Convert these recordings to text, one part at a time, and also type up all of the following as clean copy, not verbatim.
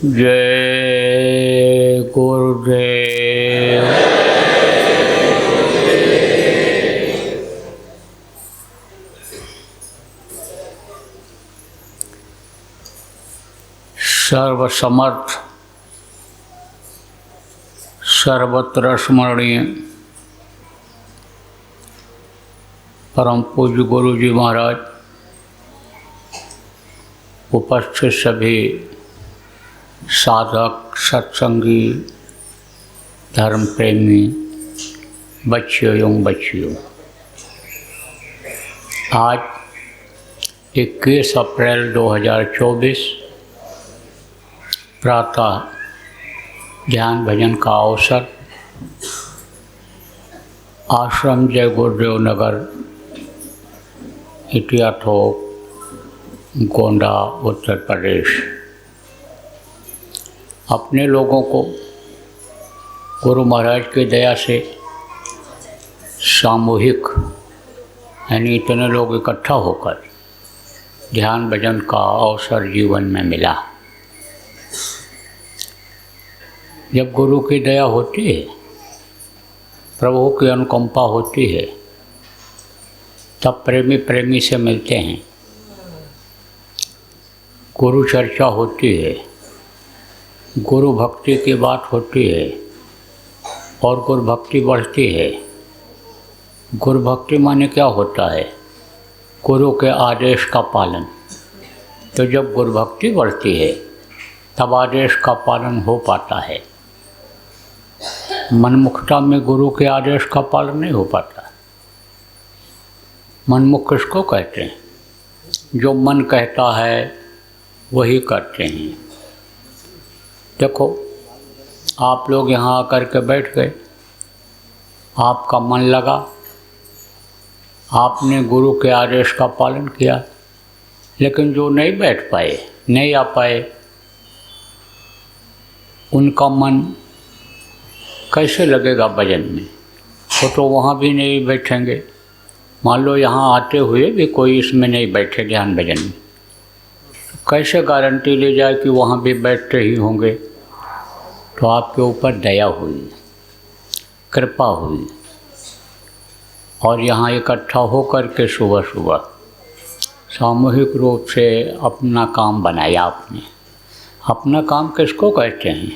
जय गुरुदेव। सर्वसमर्थ सर्वत्र स्मरणीय परम पूज्य गुरु जी महाराज, उपस्थित सभी साधक, सत्संगी, धर्म प्रेमी बच्चियों एवं बच्चियों, आज 21 अप्रैल 2024 प्रातः ध्यान भजन का अवसर आश्रम जय गुरुदेव नगर, इटियाथोक, गोंडा, उत्तर प्रदेश। अपने लोगों को गुरु महाराज की दया से सामूहिक यानी इतने लोग इकट्ठा होकर ध्यान भजन का अवसर जीवन में मिला। जब गुरु की दया होती है, प्रभु की अनुकंपा होती है, तब प्रेमी प्रेमी से मिलते हैं, गुरु चर्चा होती है, गुरु भक्ति की बात होती है और गुरु भक्ति बढ़ती है। गुरु भक्ति माने क्या होता है? गुरु के आदेश का पालन। तो जब गुरु भक्ति बढ़ती है तब आदेश का पालन हो पाता है। मनमुखता में गुरु के आदेश का पालन नहीं हो पाता। मनमुख किसको कहते हैं? जो मन कहता है वही करते हैं। देखो, आप लोग यहाँ आकर के बैठ गए, आपका मन लगा, आपने गुरु के आदेश का पालन किया, लेकिन जो नहीं बैठ पाए, नहीं आ पाए, उनका मन कैसे लगेगा भजन में? वो तो वहाँ भी नहीं बैठेंगे। मान लो यहाँ आते हुए भी कोई इसमें नहीं बैठे ध्यान भजन में, तो कैसे गारंटी ली जाए कि वहाँ भी बैठते ही होंगे? तो आपके ऊपर दया हुई, कृपा हुई और यहाँ इकट्ठा होकर के सुबह सुबह सामूहिक रूप से अपना काम बनाया आपने। अपना काम किसको कहते हैं?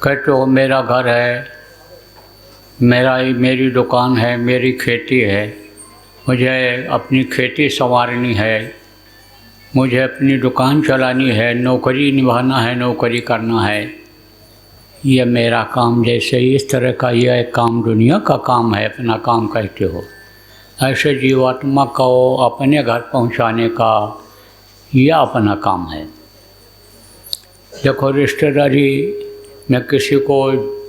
कहते हो मेरा घर है, मेरी दुकान है, मेरी खेती है, मुझे अपनी खेती संवारनी है, मुझे अपनी दुकान चलानी है, नौकरी निभाना है, नौकरी करना है, ये मेरा काम। जैसे इस तरह का यह एक काम दुनिया का काम है, अपना काम कहते हो। ऐसे जीवात्मा को अपने घर पहुंचाने का यह अपना काम है। देखो, रिश्तेदारी में किसी को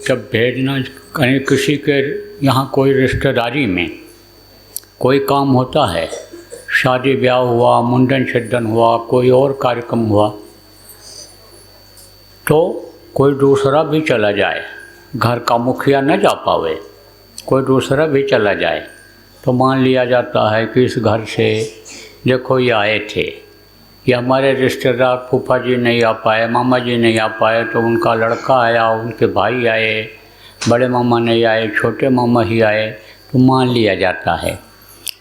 जब भेजना, कहीं किसी के यहाँ कोई रिश्तेदारी में कोई काम होता है, शादी ब्याह हुआ, मुंडन छिंदन हुआ, कोई और कार्यक्रम हुआ, तो कोई दूसरा भी चला जाए, घर का मुखिया न जा पावे, कोई दूसरा भी चला जाए, तो मान लिया जाता है कि इस घर से देखो ये आए थे, ये हमारे रिश्तेदार फूफा जी नहीं आ पाए, मामा जी नहीं आ पाए, तो उनका लड़का आया, उनके भाई आए, बड़े मामा नहीं आए, छोटे मामा ही आए, तो मान लिया जाता है।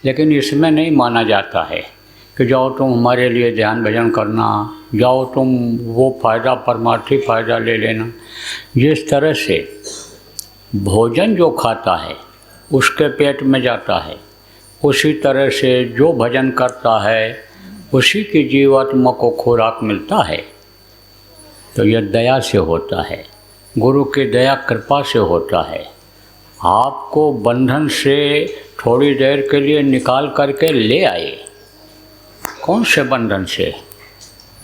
लेकिन इसमें नहीं माना जाता है कि जाओ तुम हमारे लिए ध्यान भजन करना, जाओ तुम वो फ़ायदा, परमार्थी फ़ायदा ले लेना। जिस तरह से भोजन जो खाता है उसके पेट में जाता है, उसी तरह से जो भजन करता है उसी की जीवात्मा को खुराक मिलता है। तो यह दया से होता है, गुरु की दया कृपा से होता है। आपको बंधन से थोड़ी देर के लिए निकाल करके ले आए। कौन से बंधन से?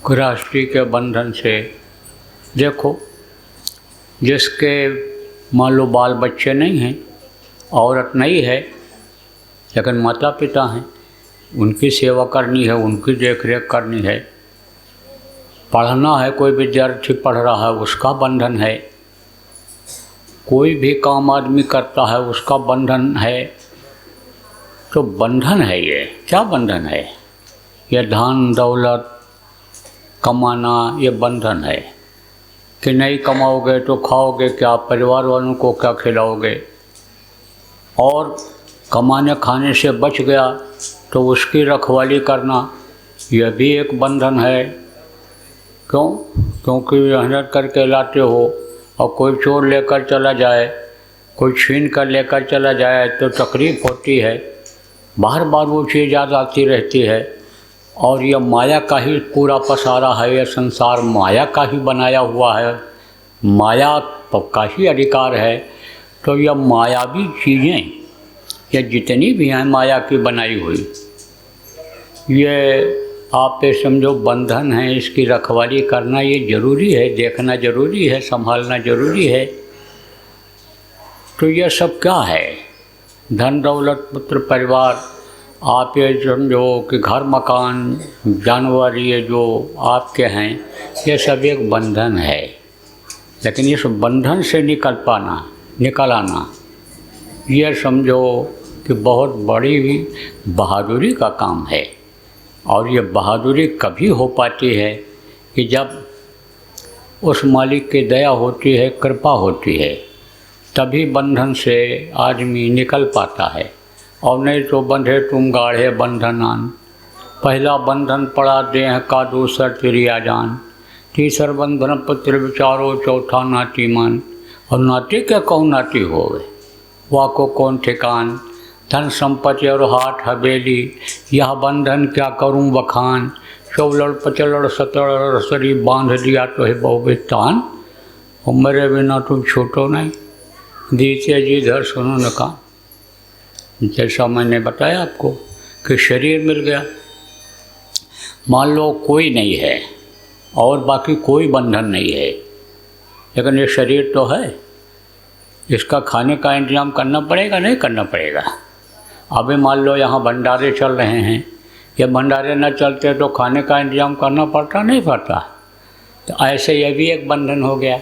गृहस्थी के बंधन से। देखो, जिसके मान लो बाल बच्चे नहीं हैं, औरत नहीं है, लेकिन माता पिता हैं, उनकी सेवा करनी है, उनकी देख रेख करनी है, पढ़ना है, कोई विद्यार्थी पढ़ रहा है उसका बंधन है, कोई भी काम आदमी करता है उसका बंधन है। तो बंधन है ये। क्या बंधन है? ये धन दौलत, कमाना ये बंधन है कि नहीं कमाओगे तो खाओगे क्या, परिवार वालों को क्या खिलाओगे, और कमाने खाने से बच गया तो उसकी रखवाली करना यह भी एक बंधन है। क्यों? क्योंकि मेहनत करके लाते हो और कोई चोर लेकर चला जाए, कोई छीन कर लेकर चला जाए तो तकलीफ़ होती है, बार बार वो चीज़ याद आती रहती है। और यह माया का ही पूरा पसारा है, यह संसार माया का ही बनाया हुआ है, माया का ही अधिकार है। तो यह मायावी चीज़ें ये जितनी भी हैं माया की बनाई हुई, ये आप पे समझो बंधन है, इसकी रखवाली करना ये ज़रूरी है, देखना ज़रूरी है, संभालना ज़रूरी है। तो यह सब क्या है? धन दौलत पुत्र परिवार, आप ये समझो कि घर मकान जानवर ये जो आपके हैं ये सब एक बंधन है। लेकिन इस बंधन से निकल आना ये समझो कि बहुत बड़ी भी बहादुरी का काम है। और ये बहादुरी कभी हो पाती है कि जब उस मालिक की दया होती है, कृपा होती है, तभी बंधन से आदमी निकल पाता है। और नहीं तो बंधे तुम गाढ़े बंधनान, पहला बंधन पड़ा देह का, दूसर तिरिया जान, तीसर बंधन पुत्र विचारो, चौथा नाती मान। और नाती क्या कहूँ नाती होवे, वाह को कौन ठिकान, धन संपत्ति और हाथ हवेली, यह बंधन क्या करूं बखान, चौलड़ पचलड़ सतड़ रसरी, बांध दिया तो है बहुवितान, और मेरे बिना तुम छोटो नहीं, दीते जी धर सुनो न कान। जैसा मैंने बताया आपको कि शरीर मिल गया, मान लो कोई नहीं है और बाकी कोई बंधन नहीं है, लेकिन ये शरीर तो है, इसका खाने का इंतजाम करना पड़ेगा, नहीं करना पड़ेगा। अभी मान लो यहाँ भंडारे चल रहे हैं, ये भंडारे न चलते तो खाने का इंतजाम करना पड़ता नहीं पड़ता। तो ऐसे ये भी एक बंधन हो गया।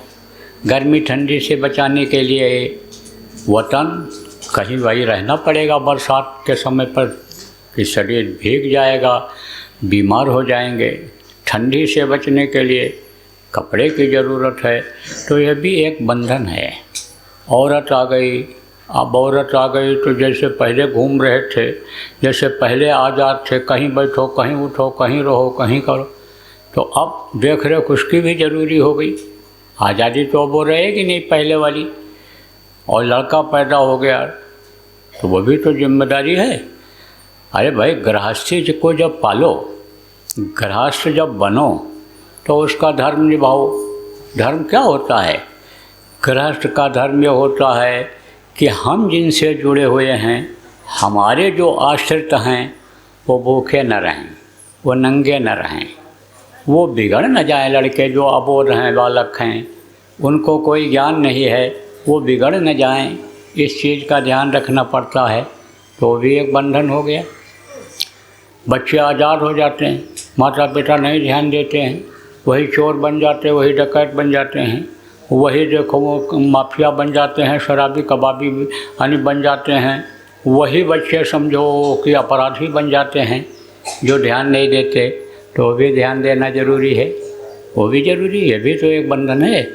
गर्मी ठंडी से बचाने के लिए वतन कहीं वही रहना पड़ेगा बरसात के समय पर, कि शरीर भीग जाएगा, बीमार हो जाएंगे। ठंडी से बचने के लिए कपड़े की ज़रूरत है, तो यह भी एक बंधन है। औरत आ गई, अब औरत आ गई तो जैसे पहले घूम रहे थे, जैसे पहले आज़ाद थे, कहीं बैठो कहीं उठो, कहीं रहो कहीं करो, तो अब देख रेख उसकी भी ज़रूरी हो गई। आज़ादी तो अब वो रहेगी नहीं पहले वाली। और लड़का पैदा हो गया तो वो भी तो जिम्मेदारी है। अरे भाई, गृहस्थी को जब पालो, गृहस्थ जब बनो तो उसका धर्म निभाओ। धर्म क्या होता है? गृहस्थ का धर्म ये होता है कि हम जिनसे जुड़े हुए हैं, हमारे जो आश्रित हैं, वो भूखे न रहें, वो नंगे न रहें, वो बिगड़ न जाएं। लड़के जो अबोध हैं, बालक हैं, उनको कोई ज्ञान नहीं है, वो बिगड़ न जाएं, इस चीज़ का ध्यान रखना पड़ता है। तो भी एक बंधन हो गया। बच्चे आज़ाद हो जाते हैं, माता पिता नहीं ध्यान देते हैं, वही चोर बन जाते हैं, वही डकैत बन जाते हैं, वही देखो वो माफिया बन जाते हैं, शराबी कबाबी यानी बन जाते हैं। वही बच्चे समझो कि अपराधी बन जाते हैं जो ध्यान नहीं देते। तो वो भी ध्यान देना ज़रूरी है, वो भी ज़रूरी है, भी तो एक बंधन है।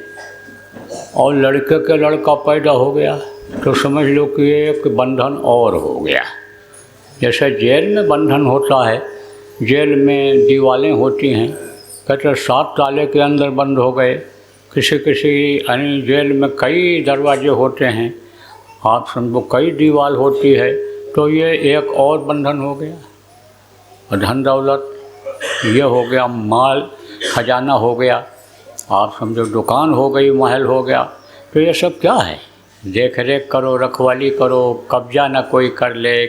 और लड़के के लड़का पैदा हो गया तो समझ लो कि एक बंधन और हो गया। जैसे जेल में बंधन होता है, जेल में दीवारें होती हैं, कहते 7 ताले के अंदर बंद हो गए। किसी यानी जेल में कई दरवाजे होते हैं, आप समझो कई दीवार होती है, तो ये एक और बंधन हो गया। और धन दौलत ये हो गया, माल खजाना हो गया, आप समझो दुकान हो गई, महल हो गया। तो ये सब क्या है? देख रेख करो, रखवाली करो, कब्जा ना कोई कर ले,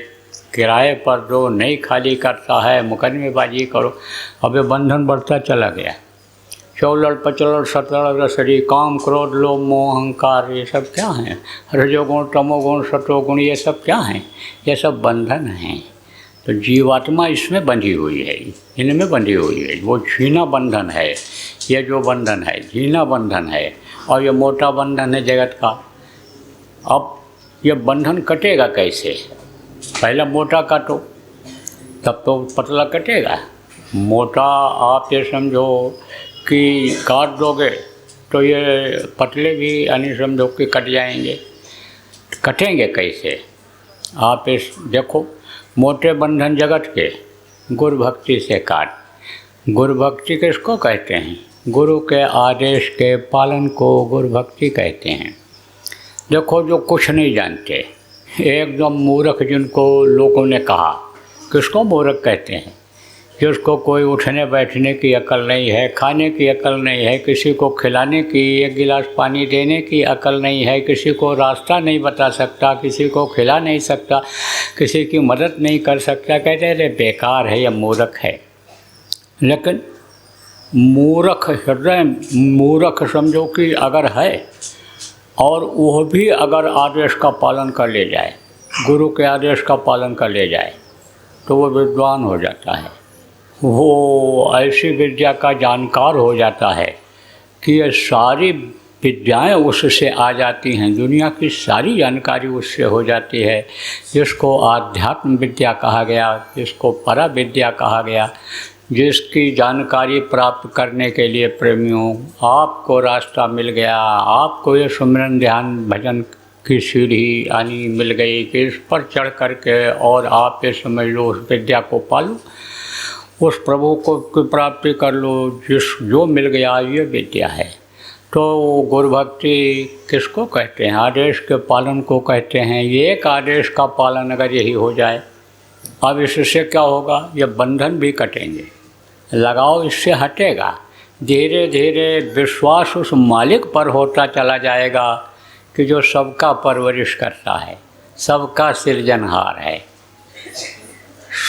किराए पर दो, नहीं खाली करता है, मुकदमेबाजी करो। अब ये बंधन बढ़ता चला गया। चौलड़ पचलड़ सतड़ रसरी, काम क्रोध लोभ मोह अहंकार, ये सब क्या हैं? रजोगुण तमोगुण सतोगुण, ये सब क्या हैं? ये सब बंधन हैं। तो जीवात्मा इसमें बंधी हुई है, इनमें बंधी हुई है। वो जीना बंधन है, ये जो बंधन है जीना बंधन है, और ये मोटा बंधन है जगत का। अब ये बंधन कटेगा कैसे? पहले मोटा काटो, तब तो पतला कटेगा। मोटा आप ये समझो कि काट दोगे तो ये पतले भी यानी समझो कि कट जाएंगे। कटेंगे कैसे? आप इस देखो, मोटे बंधन जगत के गुरु भक्ति से काट। गुरु भक्ति किसको कहते हैं? गुरु के आदेश के पालन को गुरु भक्ति कहते हैं। देखो, जो कुछ नहीं जानते, एकदम मूर्ख जिनको लोगों ने कहा, किसको मूर्ख कहते हैं? जिसको कोई उठने बैठने की अकल नहीं है, खाने की अकल नहीं है, किसी को खिलाने की, एक गिलास पानी देने की अकल नहीं है, किसी को रास्ता नहीं बता सकता, किसी को खिला नहीं सकता, किसी की मदद नहीं कर सकता, कहते हैं बेकार है या मूर्ख है। लेकिन मूर्ख हृदय, मूर्ख समझो कि अगर है और वह भी अगर आदेश का पालन कर ले जाए, गुरु के आदेश का पालन कर ले जाए, तो वो विद्वान हो जाता है। वो ऐसी विद्या का जानकार हो जाता है कि ये सारी विद्याएं उससे आ जाती हैं, दुनिया की सारी जानकारी उससे हो जाती है। जिसको आध्यात्म विद्या कहा गया, जिसको परा विद्या कहा गया, जिसकी जानकारी प्राप्त करने के लिए प्रेमियों आपको रास्ता मिल गया, आपको ये सुमिरन ध्यान भजन की सीढ़ी आनी मिल गई कि इस पर चढ़ करके और आप ये समझ लो उस विद्या को पालो, उस प्रभु को की प्राप्ति कर लो, जो मिल गया ये विद्या है। तो गुरु भक्ति किसको कहते हैं? आदेश के पालन को कहते हैं। ये एक आदेश का पालन अगर यही हो जाए, अब इससे क्या होगा? ये बंधन भी कटेंगे, लगाव इससे हटेगा, धीरे धीरे विश्वास उस मालिक पर होता चला जाएगा कि जो सबका परवरिश करता है, सबका सृजनहार है,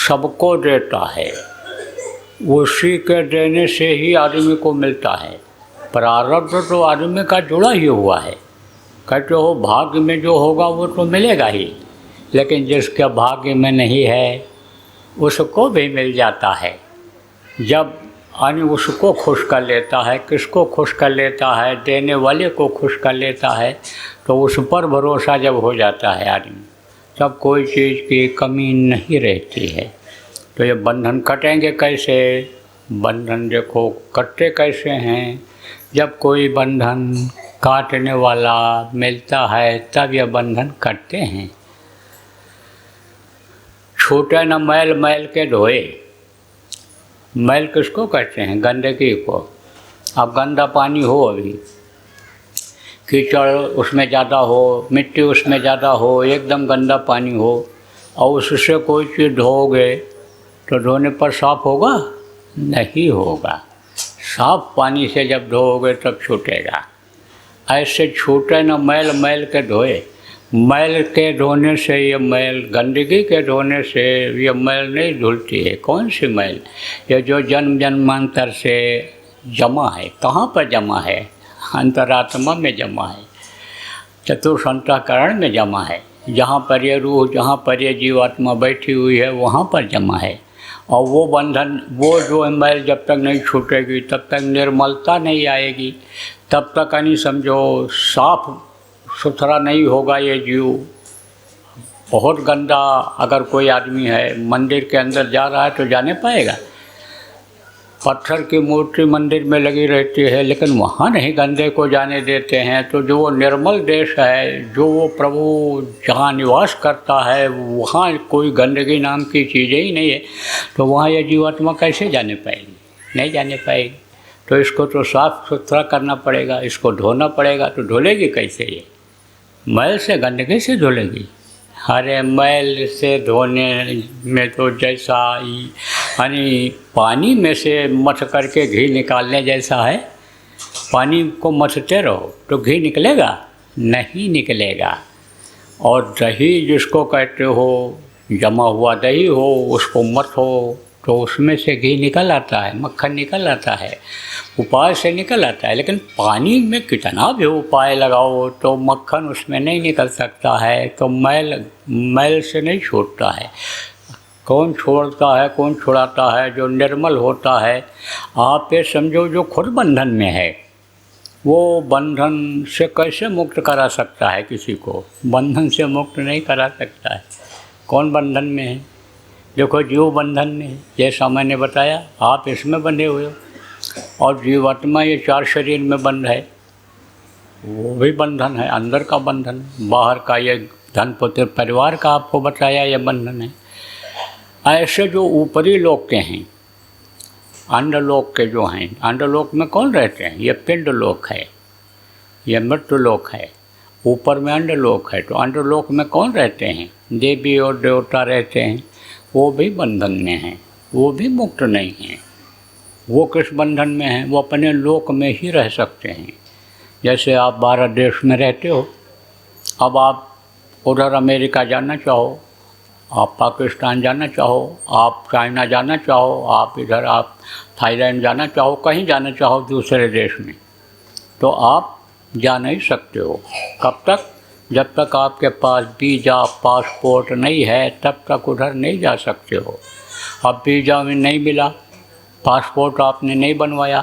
सबको देता है, उसी के देने से ही आदमी को मिलता है। प्रारब्ध तो आदमी का जुड़ा ही हुआ है। कहते हो भाग्य में जो होगा वो तो मिलेगा ही, लेकिन जिसके भाग्य में नहीं है उसको भी मिल जाता है। जब यानी उसको खुश कर लेता है, किसको खुश कर लेता है? देने वाले को खुश कर लेता है। तो उस पर भरोसा जब हो जाता है आदमी, तब कोई चीज़ की कमी नहीं रहती है। तो ये बंधन कटेंगे कैसे? बंधन देखो कटते कैसे हैं? जब कोई बंधन काटने वाला मिलता है तब ये बंधन कटते हैं। छूटे न मैल मैल के धोए। मैल किसको कहते हैं? गंदगी को। अब गंदा पानी हो, अभी कीचड़ उसमें ज़्यादा हो, मिट्टी उसमें ज़्यादा हो, एकदम गंदा पानी हो, और उससे कोई चीज़ धोओगे तो धोने पर साफ होगा? नहीं होगा। साफ पानी से जब धोओगे तब छूटेगा। ऐसे छूटे न मैल मैल के धोए। मैल के धोने से ये मैल, गंदगी के धोने से ये मैल नहीं धुलती है। कौन सी मैल? ये जो जन्म जन्मांतर से जमा है। कहाँ पर जमा है? अंतरात्मा में जमा है, चतुर्थ अंतःकरण में जमा है। जहाँ पर ये रूह, जहाँ पर ये जीवात्मा बैठी हुई है, वहाँ पर जमा है। और वो बंधन, वो जो मैल जब तक नहीं छूटेगी तब तक निर्मलता नहीं आएगी, तब तक नहीं समझो साफ सुथरा नहीं होगा ये जीव। बहुत गंदा अगर कोई आदमी है, मंदिर के अंदर जा रहा है तो जाने पाएगा? पत्थर की मूर्ति मंदिर में लगी रहती है, लेकिन वहाँ नहीं गंदे को जाने देते हैं। तो जो वो निर्मल देश है, जो वो प्रभु जहाँ निवास करता है, वहाँ कोई गंदगी नाम की चीज़ें ही नहीं है, तो वहाँ ये जीवात्मा कैसे जाने पाएगी? नहीं जाने पाएगी। तो इसको तो साफ सुथरा करना पड़ेगा, इसको धोना पड़ेगा। तो धुलेगी कैसे? ये मैल से, गंदगी से धुलेगी? अरे मैल से धोने में तो जैसा यानी पानी में से मथ करके घी निकालने जैसा है। पानी को मथते रहो तो घी निकलेगा? नहीं निकलेगा। और दही जिसको कहते हो, जमा हुआ दही हो, उसको मथो तो उसमें से घी निकल आता है, मक्खन निकल आता है, उपाय से निकल आता है। लेकिन पानी में कितना भी उपाय लगाओ तो मक्खन उसमें नहीं निकल सकता है। तो मैल से नहीं छूटता है। कौन छोड़ता है, कौन छुड़ाता है? जो निर्मल होता है। आप ये समझो जो खुद बंधन में है, वो बंधन से कैसे मुक्त करा सकता है? किसी को बंधन से मुक्त नहीं करा सकता है। कौन बंधन में है? देखो जीव बंधन में, जैसा मैंने बताया, आप इसमें बंधे हुए हो, और जीवात्मा ये 4 शरीर में बंध है, वो भी बंधन है, अंदर का बंधन, बाहर का ये धन पुत्र परिवार का आपको बताया ये बंधन है। ऐसे जो ऊपरी लोक के हैं, अंडलोक के जो हैं, अंडलोक में कौन रहते हैं? ये पिंड लोक है, ये मृत्यु लोक है, ऊपर में अंडलोक है। तो अंडलोक में कौन रहते हैं? देवी और देवता रहते हैं, वो भी बंधन में हैं, वो भी मुक्त नहीं हैं। वो किस बंधन में हैं? वो अपने लोक में ही रह सकते हैं। जैसे आप भारत देश में रहते हो, अब आप उधर अमेरिका जाना चाहो, आप पाकिस्तान जाना चाहो, आप चाइना जाना चाहो, आप इधर आप थाईलैंड जाना चाहो, कहीं जाना चाहो दूसरे देश में, तो आप जा नहीं सकते हो। कब तक? जब तक आपके पास वीज़ा पासपोर्ट नहीं है, तब तक उधर नहीं जा सकते हो। अब वीज़ा में नहीं मिला, पासपोर्ट आपने नहीं बनवाया,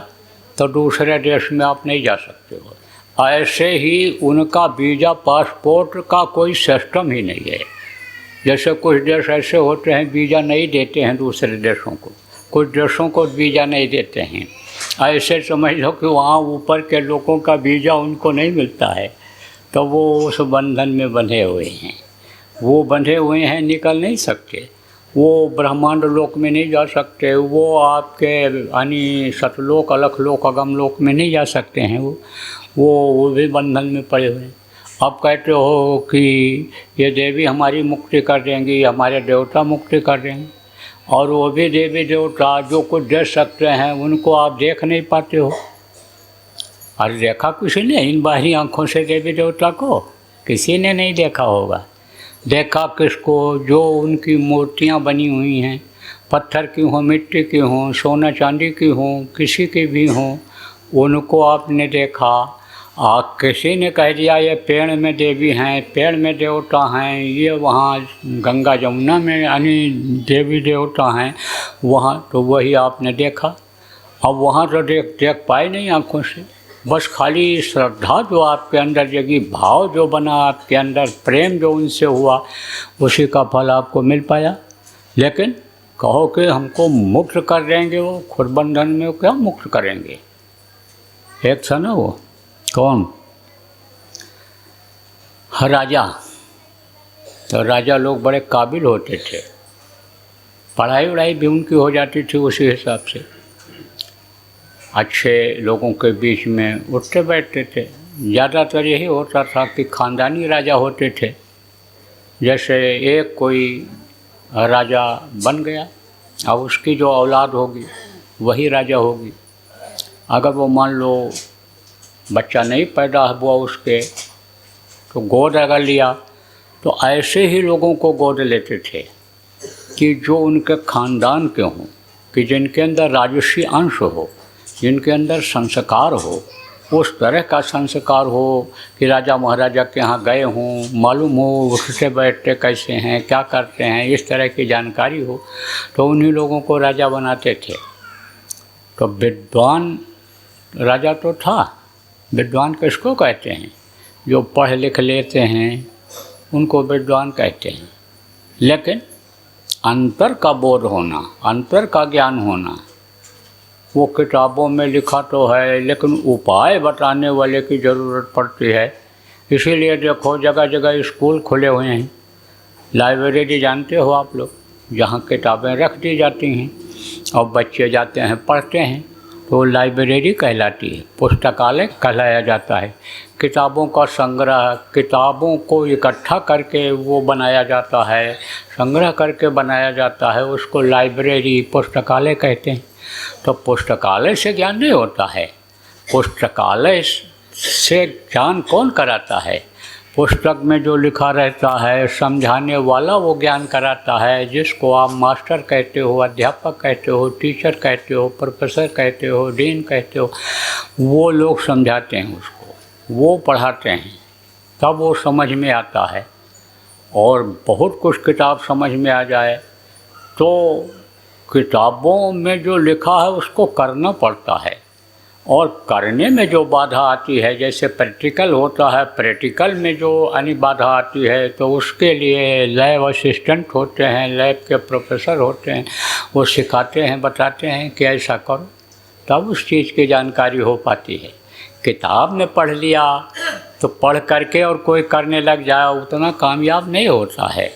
तो दूसरे देश में आप नहीं जा सकते हो। ऐसे ही उनका वीज़ा पासपोर्ट का कोई सिस्टम ही नहीं है। जैसे कुछ देश ऐसे होते हैं वीज़ा नहीं देते हैं दूसरे देशों को, कुछ देशों को वीज़ा नहीं देते हैं। ऐसे समझ लो कि वहाँ ऊपर के लोगों का वीज़ा उनको नहीं मिलता है, तो वो उस बंधन में बंधे हुए हैं। वो बंधे हुए हैं, निकल नहीं सकते। वो ब्रह्मांड लोक में नहीं जा सकते, वो आपके यानी सतलोक अलखलोक अगमलोक में नहीं जा सकते हैं। वो भी बंधन में पड़े हुए हैं। अब कहते हो कि ये देवी हमारी मुक्ति कर देंगी, हमारे देवता मुक्ति कर देंगे, और वो भी देवी देवता जो कुछ दे सकते हैं उनको आप देख नहीं पाते हो। अरे देखा किसी ने इन बाहरी आँखों से देवी देवता को? किसी ने नहीं देखा होगा। देखा किसको? जो उनकी मूर्तियाँ बनी हुई हैं, पत्थर की हों, मिट्टी की हों, सोना चांदी की हों, किसी की भी हों, उनको आपने देखा। किसी ने कह दिया ये पेड़ में देवी हैं, पेड़ में देवता हैं, ये वहाँ गंगा जमुना में यानी देवी देवता हैं वहाँ, तो वही आपने देखा। अब वहाँ तो देख पाए नहीं आँखों से, बस खाली श्रद्धा जो आपके अंदर जगी, भाव जो बना आपके अंदर, प्रेम जो उनसे हुआ, उसी का फल आपको मिल पाया। लेकिन कहो कि हमको मुक्त कर देंगे, वो खुद बंधन में क्या मुक्त करेंगे? एक था ना वो कौन? राजा। तो राजा लोग बड़े काबिल होते थे, पढ़ाई वढ़ाई भी उनकी हो जाती थी उसी हिसाब से, अच्छे लोगों के बीच में उठते बैठते थे। ज़्यादातर यही होता था कि ख़ानदानी राजा होते थे। जैसे एक कोई राजा बन गया, अब उसकी जो औलाद होगी वही राजा होगी। अगर वो मान लो बच्चा नहीं पैदा हुआ उसके, तो गोद अगर लिया, तो ऐसे ही लोगों को गोद लेते थे कि जो उनके ख़ानदान के हों, कि जिनके अंदर राजसी अंश हो, जिनके अंदर संस्कार हो, उस तरह का संस्कार हो कि राजा महाराजा के यहाँ गए हों, मालूम हो उठते बैठते कैसे हैं, क्या करते हैं, इस तरह की जानकारी हो, तो उन्हीं लोगों को राजा बनाते थे। तो विद्वान राजा तो था। विद्वान किसको कहते हैं? जो पढ़ लिख लेते हैं उनको विद्वान कहते हैं। लेकिन अंतर का बोध होना, अंतर का ज्ञान होना, वो किताबों में लिखा तो है, लेकिन उपाय बताने वाले की ज़रूरत पड़ती है। इसीलिए देखो जगह जगह स्कूल खुले हुए हैं, लाइब्रेरी जानते हो आप लोग, जहाँ किताबें रख दी जाती हैं और बच्चे जाते हैं पढ़ते हैं, तो लाइब्रेरी कहलाती है, पुस्तकालय कहलाया जाता है। किताबों का संग्रह, किताबों को इकट्ठा करके वो बनाया जाता है, संग्रह करके बनाया जाता है, उसको लाइब्रेरी पुस्तकालय कहते हैं। तो पुस्तकालय से ज्ञान नहीं होता है, पुस्तकालय से ज्ञान कौन कराता है? पुस्तक में जो लिखा रहता है समझाने वाला वो ज्ञान कराता है, जिसको आप मास्टर कहते हो, अध्यापक कहते हो, टीचर कहते हो, प्रोफेसर कहते हो, डीन कहते हो। वो लोग समझाते हैं उसको, वो पढ़ाते हैं, तब वो समझ में आता है। और बहुत कुछ किताब समझ में आ जाए तो किताबों में जो लिखा है उसको करना पड़ता है, और करने में जो बाधा आती है, जैसे प्रैक्टिकल होता है, प्रैक्टिकल में जो यानी बाधा आती है, तो उसके लिए लैब असिस्टेंट होते हैं, लैब के प्रोफेसर होते हैं, वो सिखाते हैं, बताते हैं कि ऐसा करो, तब उस चीज़ की जानकारी हो पाती है। किताब में पढ़ लिया तो पढ़ करके और कोई करने लग जाए उतना कामयाब नहीं होता है।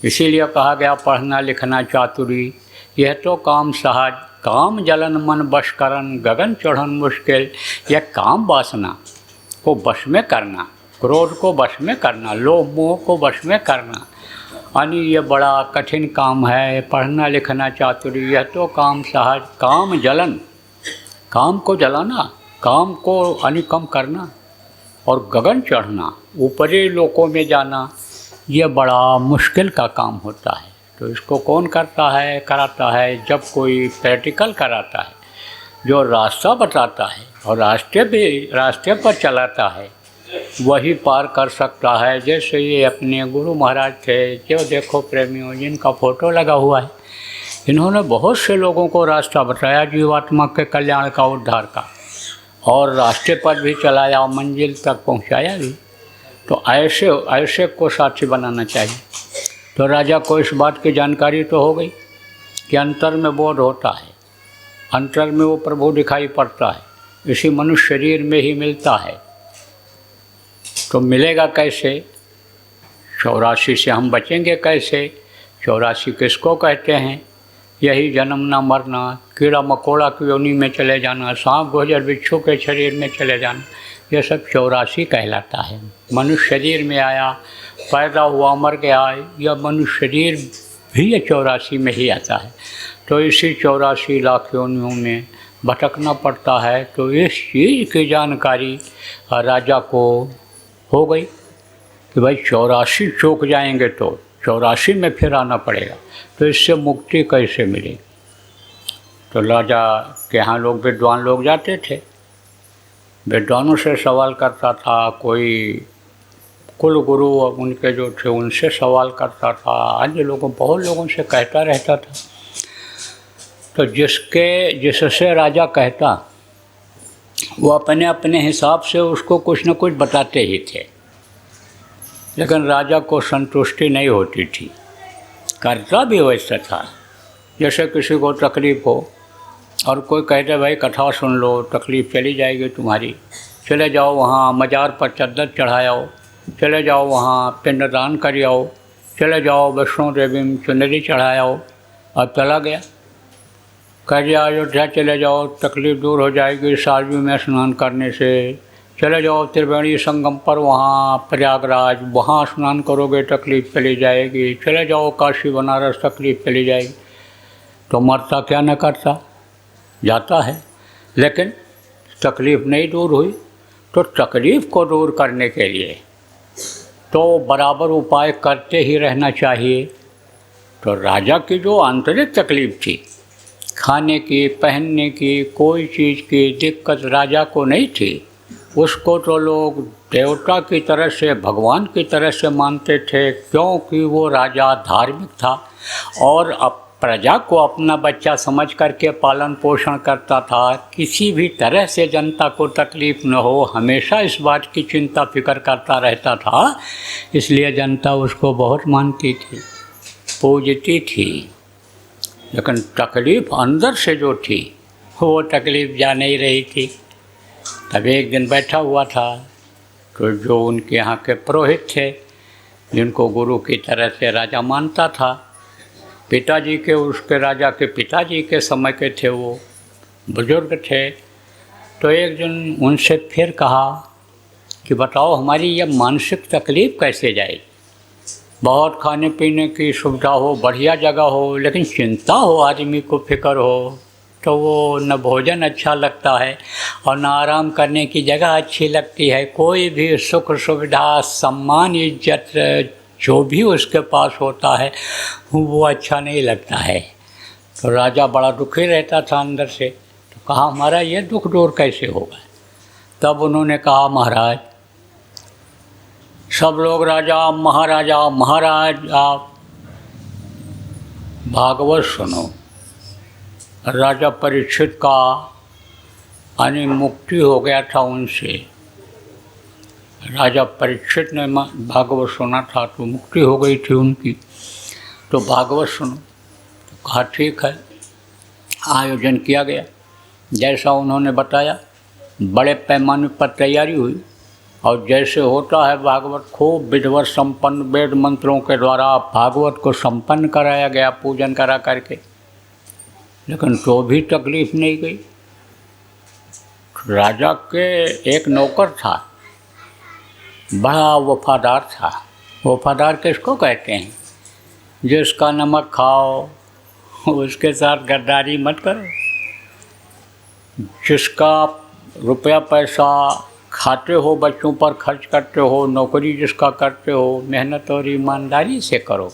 इसीलिए कहा गया पढ़ना लिखना चातुरी, यह तो काम सहज, काम जलन मन बश करन, गगन चढ़न मुश्किल। यह काम वासना को वश में करना, क्रोध को वश में करना, लोभ मोह को वश में करना, यानी ये बड़ा कठिन काम है। पढ़ना लिखना चातुरी, यह तो काम सहज, काम जलन, काम को जलाना, काम को यानी कम करना, और गगन चढ़ना, ऊपरी लोकों में जाना, ये बड़ा मुश्किल का काम होता है। तो इसको कौन करता है, कराता है? जब कोई प्रैक्टिकल कराता है, जो रास्ता बताता है और रास्ते पर चलाता है, वही पार कर सकता है। जैसे ये अपने गुरु महाराज थे, जो देखो प्रेमियों, जिनका फ़ोटो लगा हुआ है, इन्होंने बहुत से लोगों को रास्ता बताया जीवात्मा के कल्याण का, उद्धार का, और रास्ते पर भी चलाया, मंजिल तक पहुंचाया भी। तो ऐसे को साथी बनाना चाहिए। तो राजा को इस बात की जानकारी तो हो गई कि अंतर में बोध होता है, अंतर में वो प्रभु दिखाई पड़ता है, इसी मनुष्य शरीर में ही मिलता है। तो मिलेगा कैसे? 84 से हम बचेंगे कैसे? 84 किसको कहते हैं? यही जन्मना मरना, कीड़ा मकोड़ा की योनि में चले जाना, सांप गोजर बिच्छू के शरीर में चले जाना, यह सब 84 कहलाता है। मनुष्य शरीर में आया, पैदा हुआ, मर गया, यह मनुष्य शरीर भी ये 84 में ही आता है। तो इसी 84 लाख योनियों में भटकना पड़ता है। तो इस चीज़ की जानकारी राजा को हो गई कि भाई 84 चौक जाएंगे तो 84 में फिर आना पड़ेगा, तो इससे मुक्ति कैसे मिलेगी? तो राजा के यहाँ लोग, विद्वान लोग जाते थे, विद्वानों से सवाल करता था, कोई कुल गुरु उनके जो थे उनसे सवाल करता था, अन्य लोगों, बहुत लोगों से कहता रहता था। तो जिससे राजा कहता, वो अपने अपने हिसाब से उसको कुछ न कुछ बताते ही थे, लेकिन राजा को संतुष्टि नहीं होती थी। करता भी वैसा था, जैसे किसी को तकलीफ़ हो और कोई कहते भाई कथा सुन लो, तकलीफ़ चली जाएगी तुम्हारी, चले जाओ वहाँ मज़ार पर चद्दर चढ़ाओ, चले जाओ वहाँ पिंडदान कर आओ, चले जाओ वैष्णो देवी में चुनरी चढ़ाओ। अब चला गया, कह दिया अयोध्या चले जाओ, तकलीफ़ दूर हो जाएगी सरयू में स्नान करने से, चले जाओ त्रिवेणी संगम पर, वहाँ प्रयागराज, वहाँ स्नान करोगे तकलीफ़ चली जाएगी, चले जाओ काशी बनारस, तकलीफ़ चली जाएगी। तो मरता क्या न करता, जाता है, लेकिन तकलीफ़ नहीं दूर हुई। तो तकलीफ़ को दूर करने के लिए तो बराबर उपाय करते ही रहना चाहिए। तो राजा की जो आंतरिक तकलीफ़ थी, खाने की, पहनने की, कोई चीज़ की दिक्कत राजा को नहीं थी, उसको तो लोग देवता की तरह से, भगवान की तरह से मानते थे, क्योंकि वो राजा धार्मिक था और प्रजा को अपना बच्चा समझ करके पालन पोषण करता था। किसी भी तरह से जनता को तकलीफ़ न हो, हमेशा इस बात की चिंता फिक्र करता रहता था, इसलिए जनता उसको बहुत मानती थी, पूजती थी। लेकिन तकलीफ़ अंदर से जो थी, वो तकलीफ़ जा नहीं रही थी। तब एक दिन बैठा हुआ था, तो जो उनके यहाँ के पुरोहित थे, जिनको गुरु की तरह से राजा मानता था, पिताजी के, उसके राजा के पिताजी के समय के थे, वो बुजुर्ग थे। तो एक दिन उनसे फिर कहा कि बताओ हमारी ये मानसिक तकलीफ़ कैसे जाएगी? बहुत खाने पीने की सुविधा हो, बढ़िया जगह हो, लेकिन चिंता हो, आदमी को फिक्र हो, तो वो न भोजन अच्छा लगता है और न आराम करने की जगह अच्छी लगती है। कोई भी सुख सुविधा, सम्मान, इज्जत जो भी उसके पास होता है वो अच्छा नहीं लगता है। तो राजा बड़ा दुखी रहता था अंदर से। तो कहा हमारा ये दुख दूर कैसे होगा? तब उन्होंने कहा महाराज, सब लोग राजा महाराजा महाराज, आप भागवत सुनो। राजा परीक्षित का यानी मुक्ति हो गया था उनसे। राजा परीक्षित ने भागवत सुना था तो मुक्ति हो गई थी उनकी, तो भागवत सुनो। तो कहा ठीक है। आयोजन किया गया जैसा उन्होंने बताया, बड़े पैमाने पर तैयारी हुई और जैसे होता है भागवत, खूब विधिवत संपन्न वेद मंत्रों के द्वारा भागवत को संपन्न कराया गया पूजन करा करके। लेकिन तो भी तकलीफ नहीं गई। राजा के एक नौकर था, बड़ा वफादार था। वफादार किसको कहते हैं? जिसका नमक खाओ उसके साथ गद्दारी मत करो, जिसका रुपया पैसा खाते हो, बच्चों पर खर्च करते हो, नौकरी जिसका करते हो, मेहनत और ईमानदारी से करो।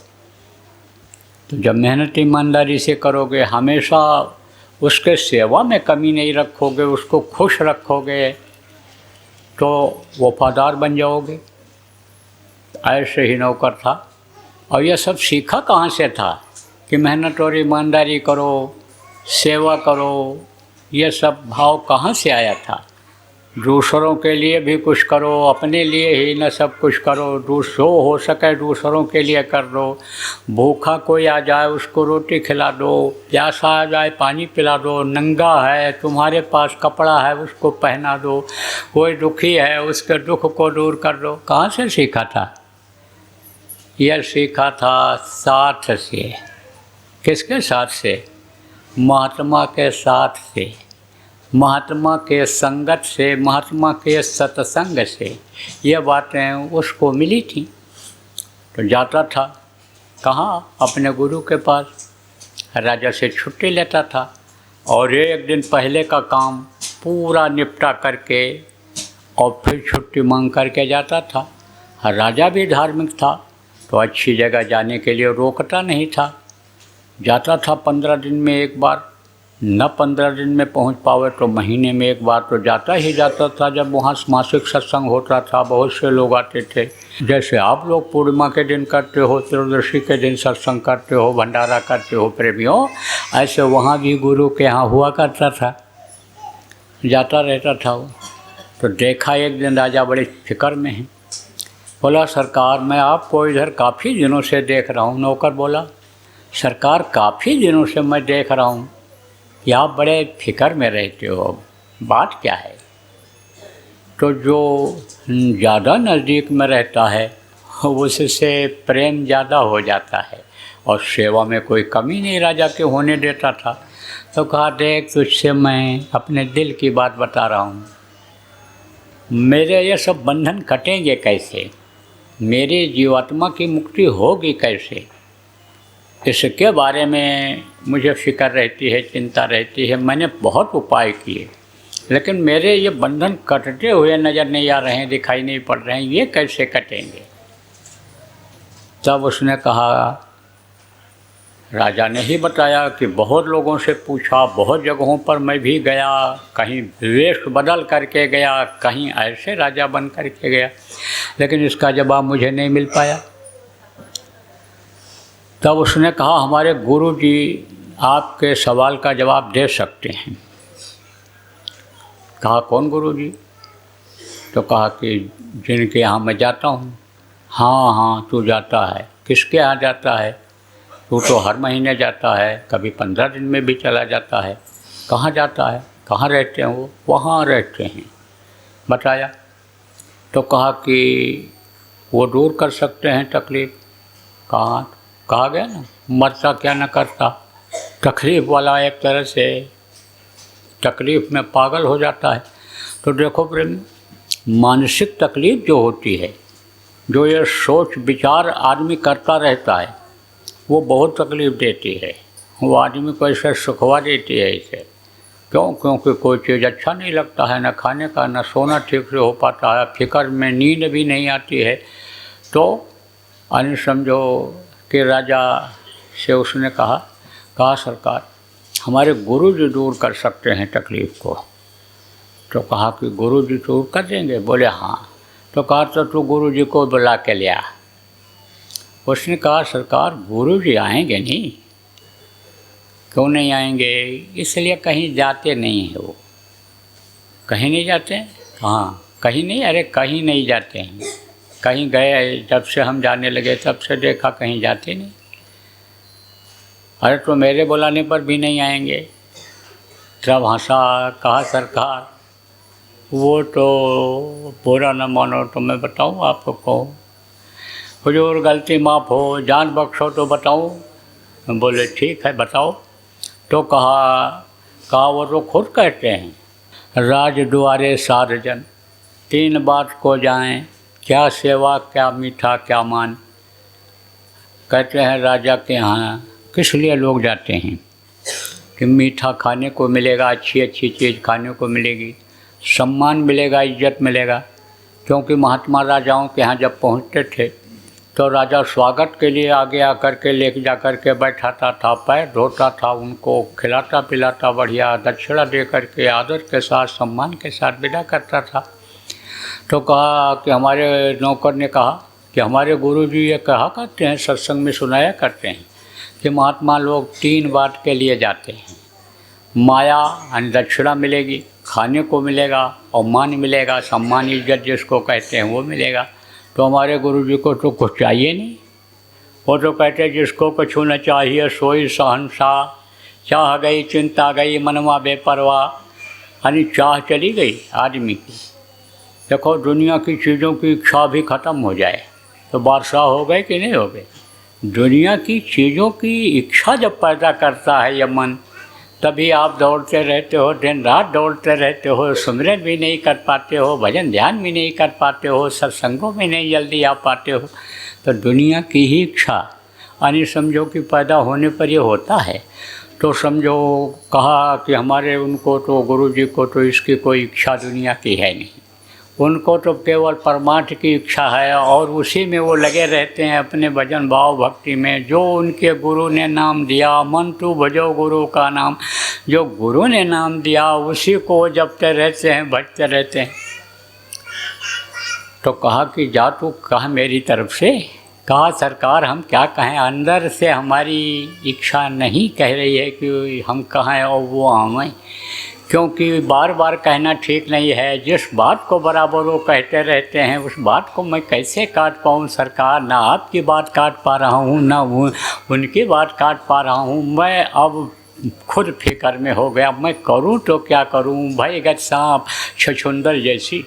तो जब मेहनत ईमानदारी से करोगे, हमेशा उसके सेवा में कमी नहीं रखोगे, उसको खुश रखोगे, तो वफादार बन जाओगे। ऐसे ही नौकर था। और यह सब सीखा कहाँ से था कि मेहनत और ईमानदारी करो, सेवा करो, ये सब भाव कहाँ से आया था? दूसरों के लिए भी कुछ करो, अपने लिए ही न सब कुछ करो। जो हो सके दूसरों के लिए कर दो। भूखा कोई आ जाए उसको रोटी खिला दो, प्यासा आ जाए पानी पिला दो, नंगा है तुम्हारे पास कपड़ा है उसको पहना दो, कोई दुखी है उसके दुख को दूर कर दो। कहाँ से सीखा था? यह सीखा था साथ से। किसके साथ से? महात्मा के साथ से, महात्मा के संगत से, महात्मा के सत्संग से ये बातें उसको मिली थी। तो जाता था कहाँ? अपने गुरु के पास। राजा से छुट्टी लेता था और एक दिन पहले का काम पूरा निपटा करके और फिर छुट्टी मांग करके जाता था। राजा भी धार्मिक था तो अच्छी जगह जाने के लिए रोकता नहीं था। जाता था 15 दिन में एक बार, न 15 दिन में पहुंच पावे तो महीने में एक बार तो जाता ही जाता था। जब वहाँ मासिक सत्संग होता था, बहुत से लोग आते थे। जैसे आप लोग पूर्णिमा के दिन करते हो, त्रयोदशी के दिन सत्संग करते हो, भंडारा करते हो प्रेमियों, ऐसे वहाँ भी गुरु के यहाँ हुआ करता था। जाता रहता था वो। तो देखा एक दिन राजा बड़े फिक्र में हैं। बोला सरकार मैं आपको इधर काफ़ी दिनों से देख रहा हूँ। नौकर बोला सरकार काफ़ी दिनों से मैं देख रहा हूँ कि आप बड़े फिक्र में रहते हो, बात क्या है? तो जो ज़्यादा नज़दीक में रहता है उससे प्रेम ज़्यादा हो जाता है और सेवा में कोई कमी नहीं राजा के होने देता था। तो कहा देख तुझसे मैं अपने दिल की बात बता रहा हूँ, मेरे ये सब बंधन कटेंगे कैसे, मेरी जीवात्मा की मुक्ति होगी कैसे, इसके बारे में मुझे फ़िक्र रहती है, चिंता रहती है। मैंने बहुत उपाय किए लेकिन मेरे ये बंधन कटते हुए नज़र नहीं आ रहे हैं, दिखाई नहीं पड़ रहे हैं, ये कैसे कटेंगे? तब उसने कहा, राजा ने ही बताया कि बहुत लोगों से पूछा, बहुत जगहों पर मैं भी गया, कहीं वेश बदल करके गया, कहीं ऐसे राजा बन करके गया, लेकिन इसका जवाब मुझे नहीं मिल पाया। तब उसने कहा हमारे गुरु जी आपके सवाल का जवाब दे सकते हैं। कहा कौन गुरु जी? तो कहा कि जिनके यहाँ मैं जाता हूँ। हाँ हाँ तू जाता है, किसके यहाँ जाता है? तू तो हर महीने जाता है, कभी 15 दिन में भी चला जाता है। कहाँ जाता है? कहाँ रहते हैं वो? वहाँ रहते हैं। बताया। तो कहा कि वो दूर कर सकते हैं तकलीफ़। कहा गया ना, मरता क्या न करता। तकलीफ़ वाला एक तरह से तकलीफ़ में पागल हो जाता है। तो देखो प्रेम, मानसिक तकलीफ़ जो होती है, जो ये सोच विचार आदमी करता रहता है, वो बहुत तकलीफ़ देती है। वो आदमी को ऐसे सुखवा देती है इसे। क्यों? क्योंकि कोई चीज़ अच्छा नहीं लगता है, न खाने का, न सोना ठीक से हो पाता है, फिक्र में नींद भी नहीं आती है। तो अन्य समझो कि राजा से उसने कहा सरकार हमारे गुरु जी दूर कर सकते हैं तकलीफ़ को। तो कहा कि गुरु जी दूर कर देंगे? बोले हाँ। तो कहा तो तू गुरु जी को बुला के ले आ। उसने कहा सरकार गुरु जी आएंगे नहीं। क्यों नहीं आएंगे? इसलिए कहीं जाते नहीं हैं वो। कहीं नहीं जाते हैं? कहाँ? कहीं नहीं, अरे कहीं नहीं जाते हैं। कहीं गए जब से हम जाने लगे तब से देखा कहीं जाते नहीं। अरे तो मेरे बुलाने पर भी नहीं आएंगे। तब हंसा, कहा सरकार वो तो बुरा न मानो तो मैं बताऊँ आपको कहूँ, हुजूर गलती माफ़ हो, जान बख्शो तो बताऊँ। बोले ठीक है बताओ। तो कहा वो तो खुद कहते हैं, राज दुआरे सार्वजन, 3 बात को जाएं, क्या सेवा क्या मीठा क्या मान। कहते हैं राजा के यहाँ किस लिए लोग जाते हैं कि मीठा खाने को मिलेगा, अच्छी अच्छी चीज़ खाने को मिलेगी, सम्मान मिलेगा, इज्जत मिलेगा। क्योंकि महात्मा राजाओं के यहाँ जब पहुँचते थे तो राजा स्वागत के लिए आगे आकर के लेके जा कर के बैठाता था, पैर धोता था, उनको खिलाता पिलाता, बढ़िया दक्षिणा दे करके आदर के साथ सम्मान के साथ विदा करता था। तो कहा कि हमारे नौकर ने कहा कि हमारे गुरुजी ये कहा करते हैं, सत्संग में सुनाया करते हैं कि महात्मा लोग 3 बात के लिए जाते हैं, माया यानी दक्षिणा मिलेगी, खाने को मिलेगा और मान मिलेगा, सम्मान इज्जत जिसको कहते हैं वो मिलेगा। तो हमारे गुरुजी को तो कुछ चाहिए नहीं। वो तो कहते हैं जिसको कुछ न चाहिए सोई शहंशाह, चाह गई चिंता गई मनवा बेपरवाह, यानी चाह चली गई आदमी की। देखो दुनिया की चीज़ों की इच्छा भी ख़त्म हो जाए तो बादशाह हो गए कि नहीं हो गए। दुनिया की चीज़ों की इच्छा जब पैदा करता है यह मन, तभी आप दौड़ते रहते हो, दिन रात दौड़ते रहते हो, सुमिरन भी नहीं कर पाते हो, भजन ध्यान भी नहीं कर पाते हो, सत्संगों में नहीं जल्दी आ पाते हो। तो दुनिया की ही इच्छा यानी समझो कि पैदा होने पर ये होता है। तो समझो कहा कि हमारे उनको तो गुरुजी को तो इसकी कोई इच्छा दुनिया की है नहीं, उनको तो केवल परमार्थ की इच्छा है और उसी में वो लगे रहते हैं अपने भजन भाव भक्ति में। जो उनके गुरु ने नाम दिया, मन तू भजो गुरु का नाम, जो गुरु ने नाम दिया उसी को वो जपते रहते हैं, भजते रहते हैं। तो कहा कि जा तू कहा मेरी तरफ से। कहा सरकार हम क्या कहें, अंदर से हमारी इच्छा नहीं कह रही है कि हम कहें और वो आवें, क्योंकि बार बार कहना ठीक नहीं है। जिस बात को बराबर वो कहते रहते हैं उस बात को मैं कैसे काट पाऊँ सरकार। ना आपकी बात काट पा रहा हूँ, ना उनकी बात काट पा रहा हूँ। मैं अब खुद फिक्र में हो गया, मैं करूँ तो क्या करूँ। भयगत सांप छछुंदर जैसी।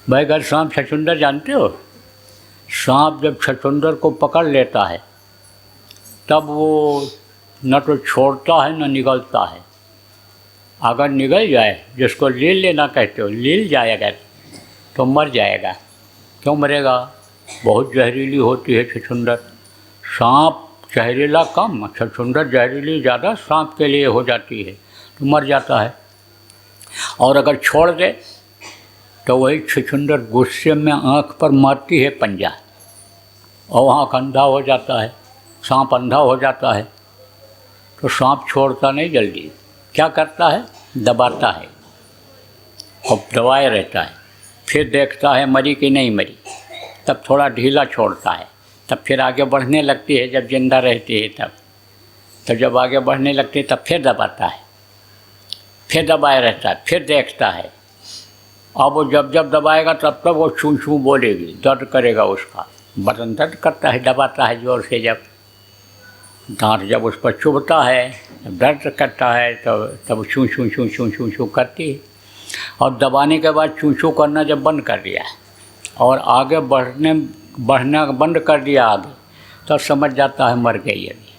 भयगत सांप छछुंदर जानते हो? सांप जब छछुंदर को पकड़ लेता है तब वो न तो छोड़ता है न निगलता है। अगर निगल जाए, जिसको लील लेना कहते हो, लील जाए अगर तो मर जाएगा। क्यों मरेगा? बहुत जहरीली होती है छछुंदर। सांप जहरीला कम, छछुंदर जहरीली ज़्यादा सांप के लिए हो जाती है, तो मर जाता है। और अगर छोड़ दे तो वही छछुंदर गुस्से में आँख पर मारती है पंजा और आँख अंधा हो जाता है, सांप अंधा हो जाता है। तो सांप छोड़ता नहीं जल्दी, क्या करता है? दबाता है और दबाए रहता है। फिर देखता है मरी कि नहीं मरी, तब थोड़ा ढीला छोड़ता है, तब फिर आगे बढ़ने लगती है। जब जिंदा रहती है तब जब आगे बढ़ने लगती है तब फिर दबाता है, फिर दबाए रहता है, फिर देखता है। अब वो जब जब दबाएगा तब तक वो छू छू बोलेगी, दर्द करेगा, उसका बदन दर्द करता है, दबाता है जोर से। जब दांत जब उस पर चुभता है, जब दर्द करता है तब छू छू छू छू छू छू करती है। और दबाने के बाद छू छू करना जब बंद कर दिया और आगे बढ़ना बंद कर दिया आगे, तब समझ जाता है मर गई अभी,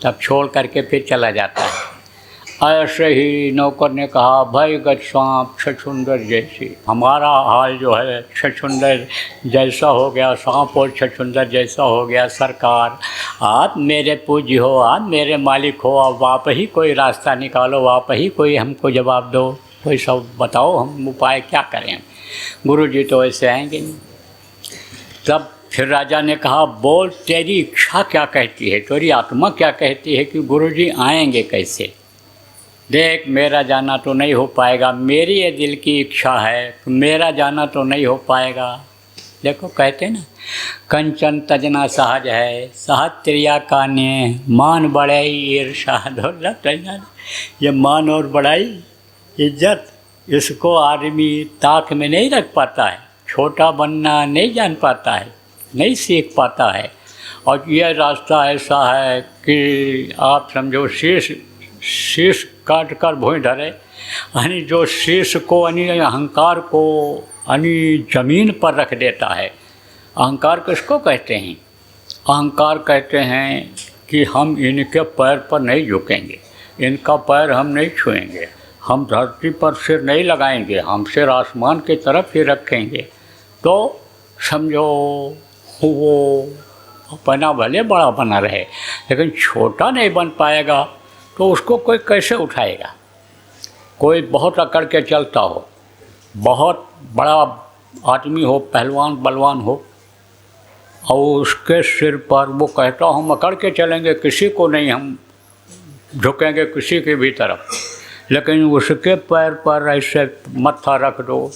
तब छोड़ करके फिर चला जाता है। ऐसे ही नौकर ने कहा भयगत सांप छछुंदर जैसी। हमारा हाल जो है छछुंदर जैसा हो गया, सांप और छछुंदर जैसा हो गया। सरकार आप मेरे पूज्य हो, आप मेरे मालिक हो, अब आप ही कोई रास्ता निकालो, आप ही कोई हमको जवाब दो, कोई सब बताओ, हम उपाय क्या करें। गुरुजी तो ऐसे आएंगे नहीं। तब फिर राजा ने कहा बोल तेरी इच्छा क्या कहती है, तेरी आत्मा क्या कहती है कि गुरुजी आएंगे कैसे। देख मेरा जाना तो नहीं हो पाएगा, मेरी ये दिल की इच्छा है, मेरा जाना तो नहीं हो पाएगा। देखो कहते ना कंचन तजना सहज है, सहज त्रिया का ने मान बढ़ाई ईर्षा दौलत। ये मान और बढ़ाई इज्जत इसको आदमी ताक में नहीं रख पाता है, छोटा बनना नहीं जान पाता है, नहीं सीख पाता है। और यह रास्ता ऐसा है कि आप समझो शीश काट कर भूमि धरे, यानी जो शीश को यानी अहंकार को यानी ज़मीन पर रख देता है। अहंकार किसको कहते हैं? अहंकार कहते हैं कि हम इनके पैर पर नहीं झुकेंगे, इनका पैर हम नहीं छुएंगे, हम धरती पर सिर नहीं लगाएंगे, हम सिर आसमान की तरफ ही रखेंगे। तो समझो वो अपना भले बड़ा बना रहे, लेकिन छोटा नहीं बन पाएगा तो उसको कोई कैसे उठाएगा? कोई बहुत अकड़ के चलता हो, बहुत बड़ा आदमी हो, पहलवान बलवान हो, और उसके सिर पर वो कहता हम अकड़ के चलेंगे, किसी को नहीं हम झुकेंगे किसी की भी तरफ, लेकिन उसके पैर पर ऐसे मत्था रख दो।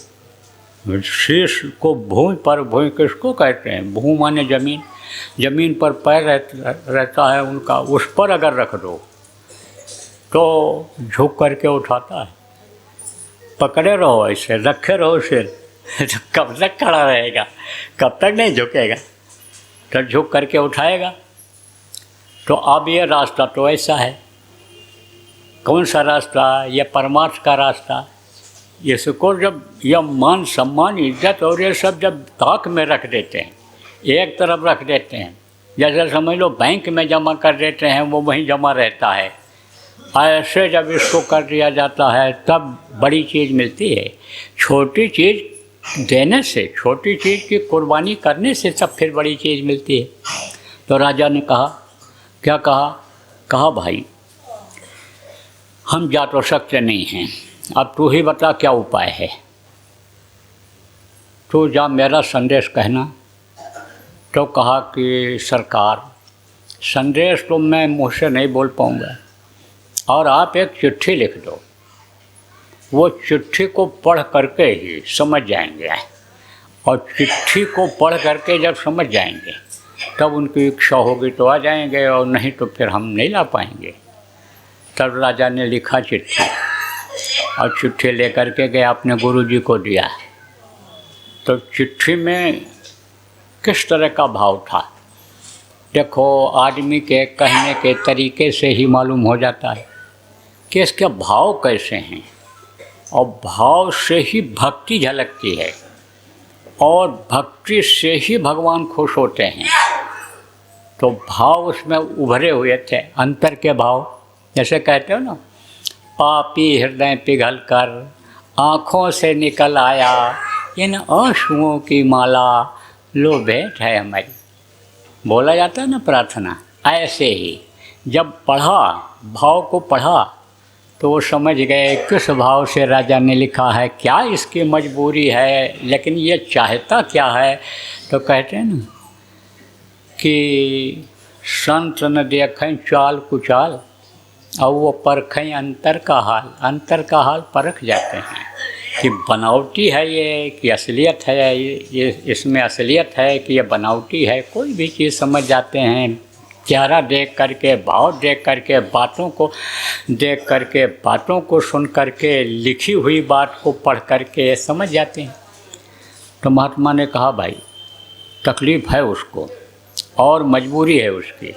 शीश को भूमि पर, भूमि किसको कहते हैं? भूमि माने ज़मीन, ज़मीन पर पैर रहता है उनका, उस पर अगर रख दो तो झुक करके उठाता है। पकड़े रहो ऐसे, रखे रहो सिर, तो कब तक खड़ा रहेगा, कब तक नहीं झुकेगा, तो झुक करके उठाएगा। तो अब ये रास्ता तो ऐसा है। कौन सा रास्ता? ये परमार्थ का रास्ता। इसको जब यह मान सम्मान इज्जत और ये सब जब ताक में रख देते हैं, एक तरफ रख देते हैं, जैसे समझ लो बैंक में जमा कर देते हैं, वो वहीं जमा रहता है, ऐसे जब इसको कर दिया जाता है तब बड़ी चीज़ मिलती है। छोटी चीज़ देने से, छोटी चीज़ की कुर्बानी करने से तब फिर बड़ी चीज़ मिलती है। तो राजा ने कहा, क्या कहा? कहा भाई हम जा तो सकते नहीं हैं, अब तू ही बता क्या उपाय है, तू जा मेरा संदेश कहना। तो कहा कि सरकार संदेश तो मैं मुँह से नहीं बोल पाऊँगा, और आप एक चिट्ठी लिख दो, वो चिट्ठी को पढ़ करके ही समझ जाएंगे, और चिट्ठी को पढ़ करके जब समझ जाएंगे तब उनकी इच्छा होगी तो आ जाएंगे, और नहीं तो फिर हम नहीं ला पाएंगे। तब राजा ने लिखा चिट्ठी, और चिट्ठी लेकर के गया, अपने गुरुजी को दिया। तो चिट्ठी में किस तरह का भाव था देखो, आदमी के कहने के तरीके से ही मालूम हो जाता है कि इसके भाव कैसे हैं, और भाव से ही भक्ति झलकती है, और भक्ति से ही भगवान खुश होते हैं। तो भाव उसमें उभरे हुए थे, अंतर के भाव, जैसे कहते हो ना, पापी हृदय पिघल कर आँखों से निकल आया, इन आंसुओं की माला लो भेंट है हमारी, बोला जाता है ना प्रार्थना। ऐसे ही जब पढ़ा, भाव को पढ़ा, तो वो समझ गए किस भाव से राजा ने लिखा है, क्या इसकी मजबूरी है, लेकिन ये चाहता क्या है। तो कहते हैं ना कि संत न देखें चाल कुचाल, और वो परखें अंतर का हाल, अंतर का हाल परख जाते हैं कि बनावटी है ये कि असलियत है, ये इसमें असलियत है कि ये बनावटी है। कोई भी चीज़ समझ जाते हैं, चेहरा देख करके, भाव देख करके, बातों को देख करके, बातों को सुन करके, लिखी हुई बात को पढ़ करके समझ जाते हैं। तो महात्मा ने कहा भाई तकलीफ़ है उसको और मजबूरी है उसकी,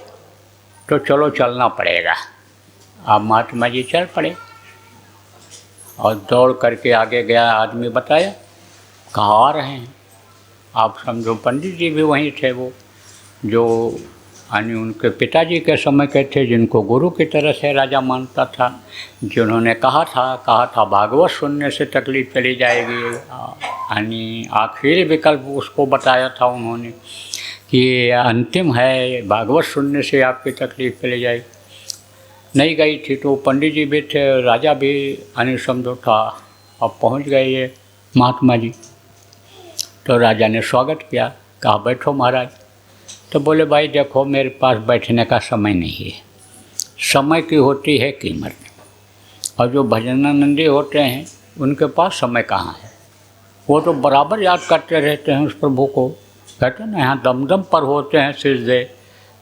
तो चलो चलना पड़ेगा। अब महात्मा जी चल पड़े और दौड़ करके आगे गया। आदमी बताया कहाँ आ रहे हैं, आप समझो पंडित जी भी वहीं थे, वो जो यानी उनके पिताजी के समय के थे, जिनको गुरु की तरह से राजा मानता था, जिन्होंने कहा था भागवत सुनने से तकलीफ़ चली जाएगी, यानी आखिरी विकल्प उसको बताया था उन्होंने कि अंतिम है, भागवत सुनने से आपकी तकलीफ़ चली जाएगी। नहीं गई थी तो पंडित जी भी थे, राजा भी यानी समझो था। अब पहुंच गए ये महात्मा जी, तो राजा ने स्वागत किया, कहा बैठो महाराज। तो बोले भाई देखो मेरे पास बैठने का समय नहीं है, समय की होती है कीमत, और जो भजनानंदी होते हैं उनके पास समय कहाँ है, वो तो बराबर याद करते रहते हैं उस प्रभु को। कहते हैं ना यहाँ दम दम पर होते हैं सिजदे,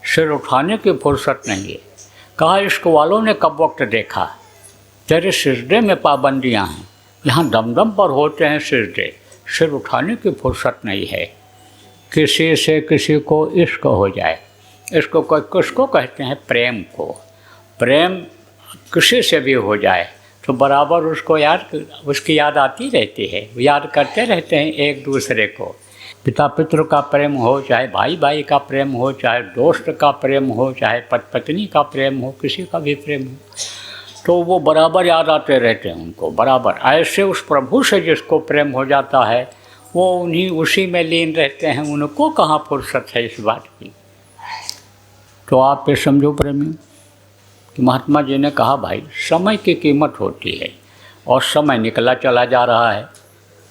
सिर उठाने की फुर्सत नहीं है। कहा इश्क वालों ने कब वक्त देखा, तेरे सिजदे में पाबंदियाँ हैं, यहाँ दमदम पर होते हैं सिर उठाने की फुर्सत नहीं है। किसी से किसी को इश्क हो जाए, इसको किसको कहते हैं? प्रेम को। प्रेम किसी से भी हो जाए तो बराबर उसकी याद आती रहती है, याद करते रहते हैं एक दूसरे को। पिता पुत्र का प्रेम हो, चाहे भाई भाई का प्रेम हो, चाहे दोस्त का प्रेम हो, चाहे पति पत्नी का प्रेम हो, किसी का भी प्रेम हो, तो वो बराबर याद आते रहते हैं उनको बराबर। ऐसे उस प्रभु से जिसको प्रेम हो जाता है वो उसी में लीन रहते हैं, उनको कहाँ फुर्सत है इस बात की। तो आप ये समझो प्रेमी कि महात्मा जी ने कहा भाई समय की कीमत होती है और समय निकला चला जा रहा है,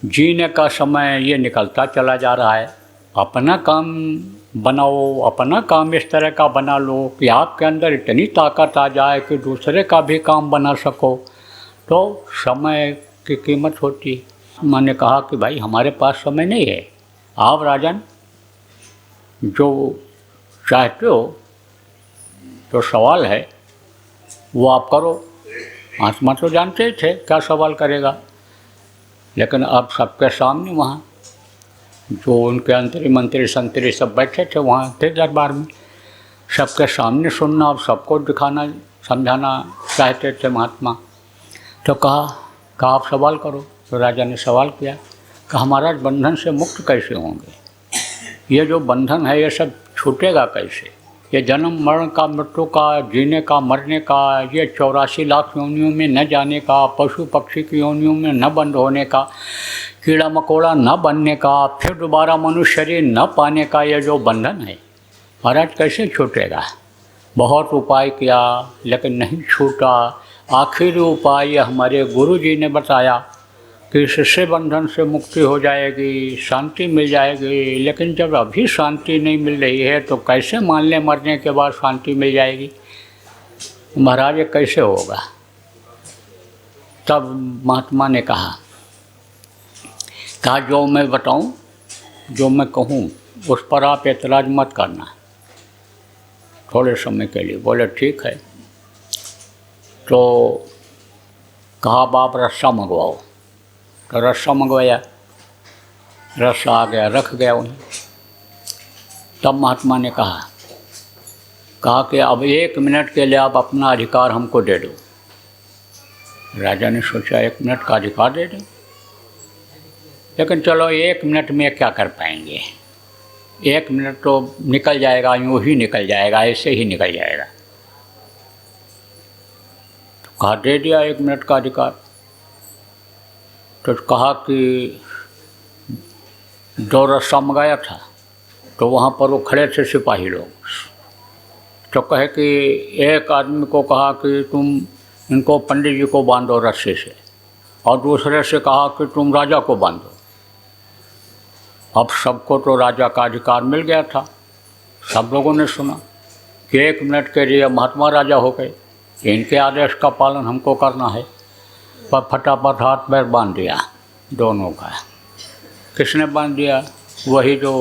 जीने का समय ये निकलता चला जा रहा है। अपना काम बनाओ, अपना काम इस तरह का बना लो कि आपके अंदर इतनी ताकत आ जाए कि दूसरे का भी काम बना सको, तो समय की कीमत होती है। मैंने कहा कि भाई हमारे पास समय नहीं है, आप राजन जो चाहते हो जो सवाल है वो आप करो। महात्मा तो जानते ही थे क्या सवाल करेगा, लेकिन अब सबके सामने वहाँ जो उनके मंत्री संतरी सब बैठे थे वहाँ थे दरबार में, सबके सामने सुनना और सबको दिखाना समझाना चाहते थे महात्मा। तो कहा आप सवाल करो। तो राजा ने सवाल किया कि हमारा बंधन से मुक्त कैसे होंगे? ये जो बंधन है ये सब छूटेगा कैसे? ये जन्म मरण का, मृत्यु का, जीने का, मरने का, ये 84 लाख योनियों में न जाने का, पशु पक्षी की योनियों में न बंद होने का, कीड़ा मकोड़ा न बनने का, फिर दोबारा मनुष्य शरीर न पाने का, ये जो बंधन है महाराज कैसे छूटेगा? बहुत उपाय किया लेकिन नहीं छूटा। आखिरी उपाय हमारे गुरु जी ने बताया कि इससे बंधन से मुक्ति हो जाएगी, शांति मिल जाएगी। लेकिन जब अभी शांति नहीं मिल रही है तो कैसे मान लें मरने के बाद शांति मिल जाएगी? महाराज ये कैसे होगा? तब महात्मा ने कहा जो मैं बताऊं, जो मैं कहूं उस पर आप एतराज़ मत करना थोड़े समय के लिए। बोले ठीक है। तो कहा बाप रस्सा मंगवाओ। तो रस्सा मंगवाया, रस्सा आ गया, रख गया उन्हें। तब महात्मा ने कहा कि अब 1 मिनट के लिए आप अपना अधिकार हमको दे दो। राजा ने सोचा 1 मिनट का अधिकार दे दो, लेकिन चलो 1 मिनट में क्या कर पाएंगे? 1 मिनट तो निकल जाएगा, यूँ ही निकल जाएगा, ऐसे ही निकल जाएगा। तो कहा दे दिया 1 मिनट का अधिकार। तो कहा कि 2 रस्सा मंगाया था, तो वहाँ पर वो खड़े थे सिपाही लोग। तो कहे कि एक आदमी को कहा कि तुम इनको पंडित जी को बांधो रस्से से, और दूसरे से कहा कि तुम राजा को बांधो। अब सबको तो राजा का अधिकार मिल गया था। सब लोगों ने सुना कि 1 मिनट के लिए महात्मा राजा हो गए, इनके आदेश का पालन हमको करना है। पर फटाफट हाथ पैर बांध दिया दोनों का। किसने बांध दिया? वही जो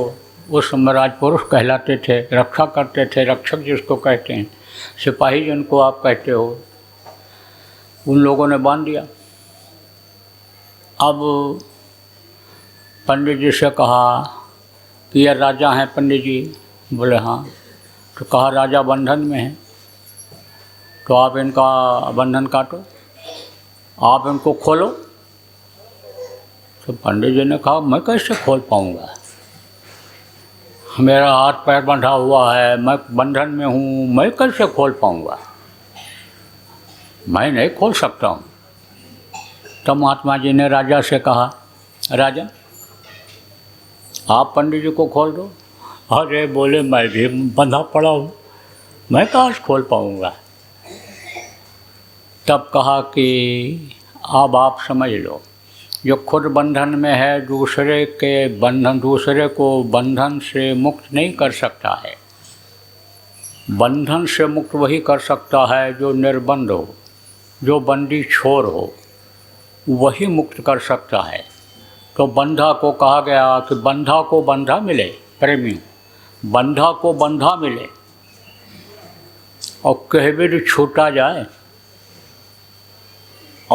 उस समय राजपुरुष कहलाते थे, रक्षा करते थे, रक्षक जिसको कहते हैं, सिपाही जिनको आप कहते हो, उन लोगों ने बांध दिया। अब पंडित जी से कहा कि ये राजा हैं पंडित जी। बोले हाँ। तो कहा राजा बंधन में है, तो आप इनका बंधन काटो, आप इनको खोलो। तो पंडित जी ने कहा मैं कैसे खोल पाऊँगा? मेरा हाथ पैर बंधा हुआ है, मैं बंधन में हूँ, मैं कैसे खोल पाऊँगा? मैं नहीं खोल सकता हूँ। तब महात्मा जी ने राजा से कहा राजा आप पंडित जी को खोल दो। अरे बोले मैं भी बंधा पड़ा हूँ, मैं कहाँ से खोल पाऊँगा? तब कहा कि अब आप समझ लो, जो खुद बंधन में है दूसरे को बंधन से मुक्त नहीं कर सकता है। बंधन से मुक्त वही कर सकता है जो निर्बंध हो, जो बंदी छोर हो, वही मुक्त कर सकता है। तो बंधा को कहा गया कि बंधा को बंधा मिले, प्रेमी बंधा को बंधा मिले, और कह भी छूटा जाए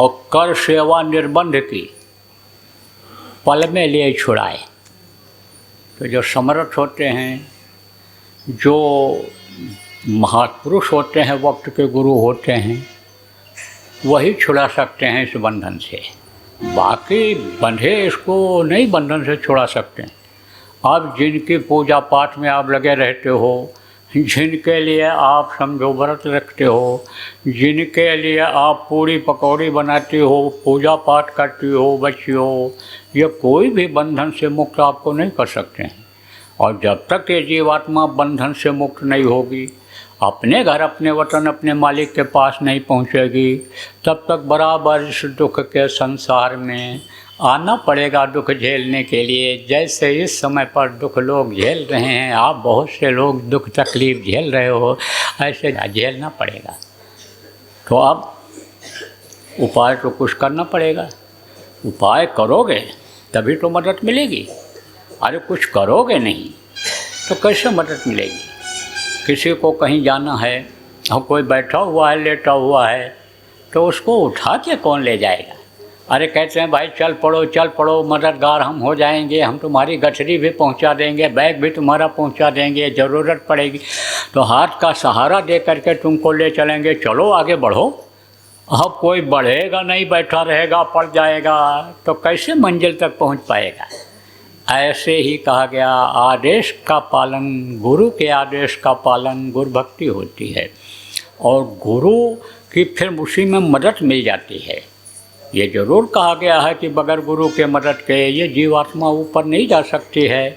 और कर सेवा निर्बंध की, पल में ले छुड़ाए। तो जो समर्थ होते हैं, जो महापुरुष होते हैं, वक्त के गुरु होते हैं, वही छुड़ा सकते हैं इस बंधन से। बाकी बंधे इसको नहीं बंधन से छुड़ा सकते। अब जिनकी पूजा पाठ में आप लगे रहते हो, जिनके लिए आप समझो व्रत रखते हो, जिनके लिए आप पूरी पकौड़ी बनाती हो, पूजा पाठ करती हो, बच्चियों, ये कोई भी बंधन से मुक्त आपको नहीं कर सकते हैं। और जब तक ये जीवात्मा बंधन से मुक्त नहीं होगी, अपने घर, अपने वतन, अपने मालिक के पास नहीं पहुंचेगी, तब तक बराबर इस दुख के संसार में आना पड़ेगा दुख झेलने के लिए। जैसे इस समय पर दुख लोग झेल रहे हैं, आप बहुत से लोग दुख तकलीफ़ झेल रहे हो, ऐसे झेलना पड़ेगा। तो अब उपाय तो कुछ करना पड़ेगा। उपाय करोगे तभी तो मदद मिलेगी। अरे कुछ करोगे नहीं तो कैसे मदद मिलेगी? किसी को कहीं जाना है और कोई बैठा हुआ है, लेटा हुआ है, तो उसको उठा के कौन ले जाएगा? अरे कहते हैं भाई चल पड़ो, मददगार हम हो जाएंगे, हम तुम्हारी गठरी भी पहुंचा देंगे, बैग भी तुम्हारा पहुंचा देंगे, ज़रूरत पड़ेगी तो हाथ का सहारा दे करके तुमको ले चलेंगे, चलो आगे बढ़ो। अब कोई बढ़ेगा नहीं, बैठा रहेगा, पड़ जाएगा, तो कैसे मंजिल तक पहुंच पाएगा? ऐसे ही कहा गया, आदेश का पालन, गुरु के आदेश का पालन गुरु भक्ति होती है, और गुरु की फिर उसी में मदद मिल जाती है। ये ज़रूर कहा गया है कि बगैर गुरु के मदद के ये जीवात्मा ऊपर नहीं जा सकती है।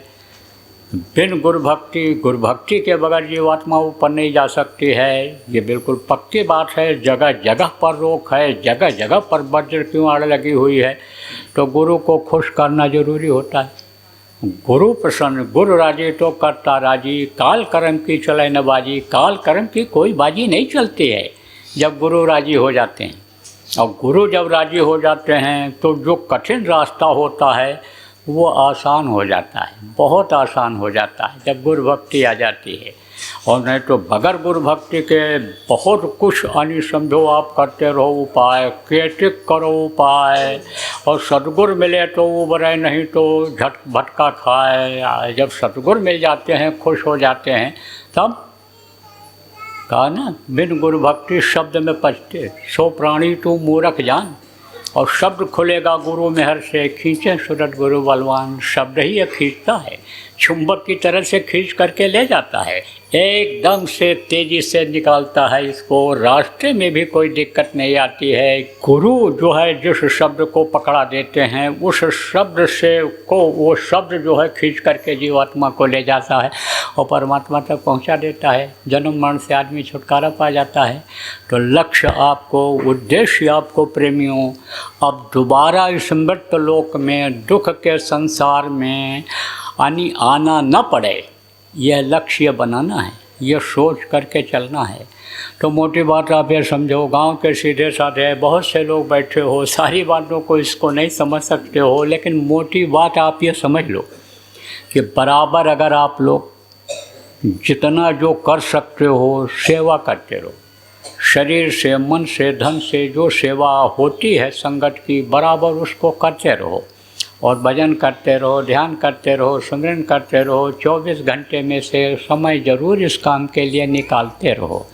बिन गुरु भक्ति के बगैर जीवात्मा ऊपर नहीं जा सकती है। ये बिल्कुल पक्की बात है। जगह जगह पर रोक है, जगह जगह पर वज्र क्यों आड़ लगी हुई है? तो गुरु को खुश करना जरूरी होता है। गुरु प्रसन्न, गुरु राजी तो करता राजी, काल कर्म की चले न बाजी। काल कर्म की कोई बाजी नहीं चलती है जब गुरु राजी हो जाते हैं। और गुरु जब राजी हो जाते हैं तो जो कठिन रास्ता होता है वो आसान हो जाता है, बहुत आसान हो जाता है जब गुरु भक्ति आ जाती है। और नहीं तो बगैर गुरु भक्ति के बहुत कुछ अनि समझो आप करते रहो उपाय, केटिक करो उपाय, और सदगुरु मिले तो उबरे, नहीं तो झट भटका खाए। जब सदगुरु मिल जाते हैं, खुश हो जाते हैं, तब कहा ना, बिन गुरु भक्ति शब्द में पचते, सो प्राणी तू मूर्ख जान। और शब्द खुलेगा गुरु मेहर से, खींचे सुरत गुरु बलवान। शब्द ही ये खींचता है, चुंबक की तरह से खींच करके ले जाता है, एकदम से तेज़ी से निकालता है इसको। रास्ते में भी कोई दिक्कत नहीं आती है। गुरु जो है जिस शब्द को पकड़ा देते हैं, उस शब्द से वो शब्द जो है खींच करके जीवात्मा को ले जाता है और परमात्मा तक पहुंचा देता है। जन्म मरण से आदमी छुटकारा पा जाता है। तो लक्ष्य आपको, उद्देश्य आपको प्रेमियों, अब दोबारा इस मृत लोक में, दुख के संसार में आना न पड़े, यह लक्ष्य बनाना है, यह सोच करके चलना है। तो मोटी बात आप ये समझो, गांव के सीधे साधे बहुत से लोग बैठे हो, सारी बातों को इसको नहीं समझ सकते हो, लेकिन मोटी बात आप ये समझ लो कि बराबर अगर आप लोग जितना जो कर सकते हो सेवा करते रहो, शरीर से, मन से, धन से जो सेवा होती है संगत की, बराबर उसको करते रहो। और भजन करते रहो, ध्यान करते रहो, सिमरन करते रहो। 24 घंटे में से समय ज़रूर इस काम के लिए निकालते रहो।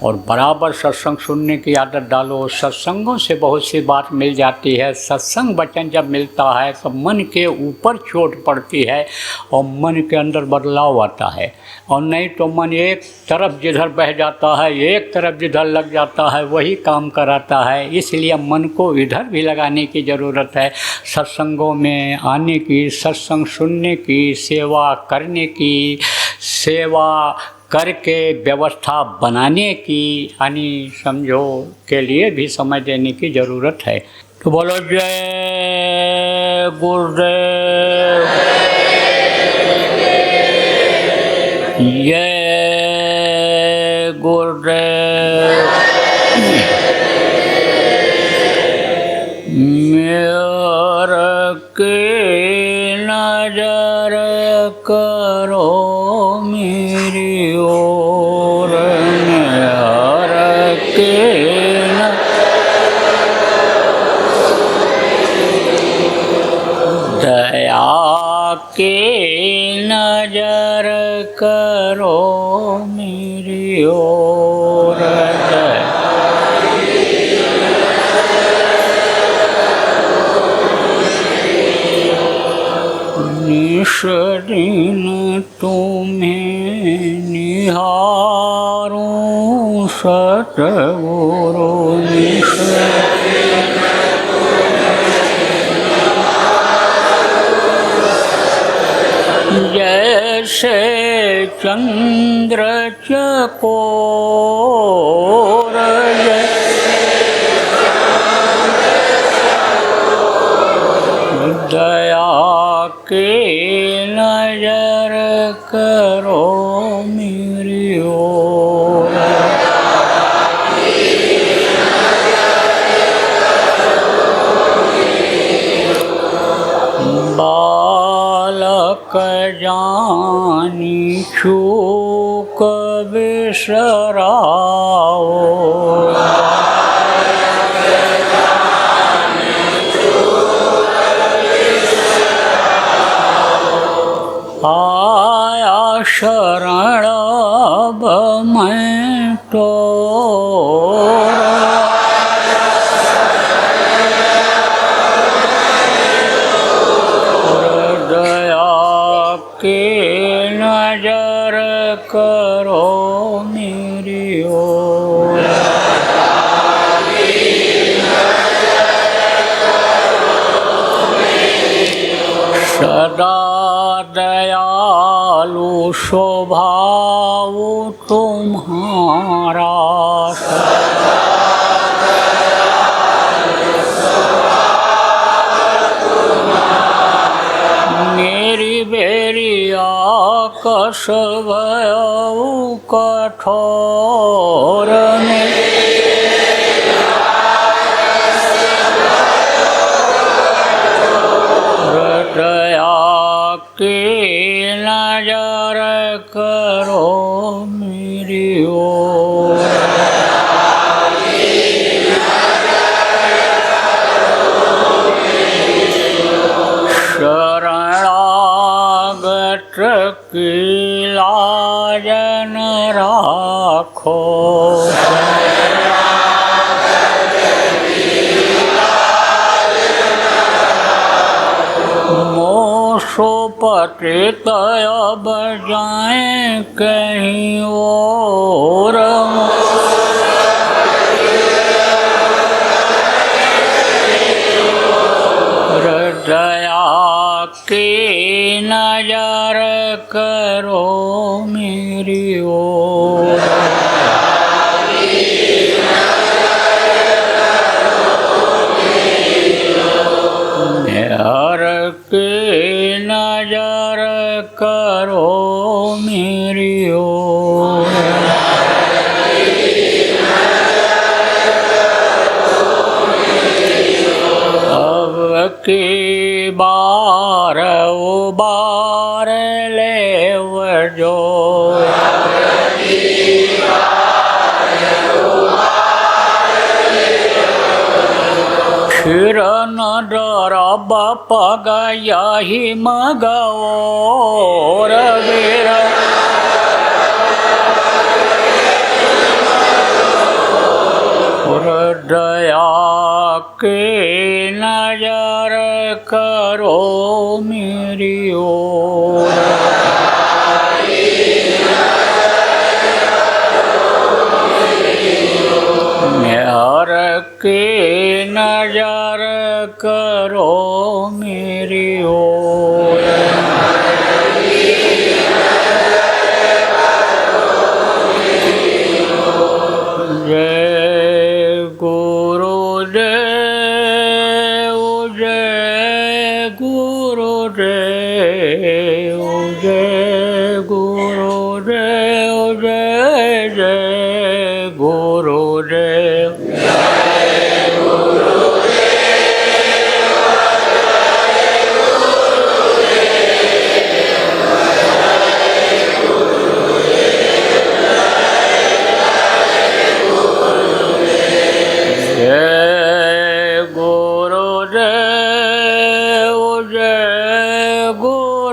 और बराबर सत्संग सुनने की आदत डालो। सत्संगों से बहुत सी बात मिल जाती है। सत्संग वचन जब मिलता है तो मन के ऊपर चोट पड़ती है और मन के अंदर बदलाव आता है। और नहीं तो मन एक तरफ जिधर बह जाता है, एक तरफ जिधर लग जाता है, वही काम कराता है। इसलिए मन को इधर भी लगाने की ज़रूरत है। सत्संगों में आने की, सत्संग सुनने की, सेवा करने की, सेवा करके व्यवस्था बनाने की, यानी समझो के लिए भी समय देने की ज़रूरत है। तो बोलो जय गुरुदेव, जय गुरुदेव। मेरा के नजर करो मेरी ओर, मेरा के के नजर करो मेरी ओर। निश दिन तुम्हें निहारूं सतगुरु निश। जैसे चंद्र चकोर दया के नजर करो मेरी ओर। बालक जानी चूक बिसराओ। आया शरण अब मैं तो दया के नजर करो मेरी ओर। सदा दयालु स्वभाव तुम्हारा। मेरी बेरिया कस भयउ कठोर में। दया के नजर करो मेरी ओर। शरणागत की लाज न राखो। मोसो पतित अब जाएं कहीं और। दया के नजर करो मेरी ओर। हर के नजर करो मेरी ओर। अब की बार उबार ले जो। फिर न डरब पग यही मगओर वीर। दया के नजर करो मेरी ओर। हर के नजर करो मेरी ओर। जय गुरुदेव जय गुरुदेव जय गुरुदेव जय जय गुरुदेव। जय गुरुदेव जय गुरु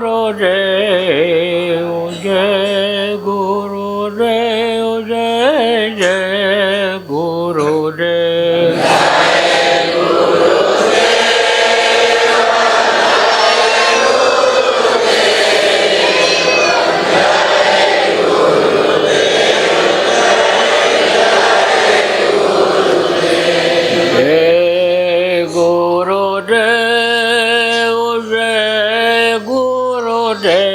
जय गुरुदेव, जय जय गुरुदेव। जय गुरुदेव, जय गुरुदेव।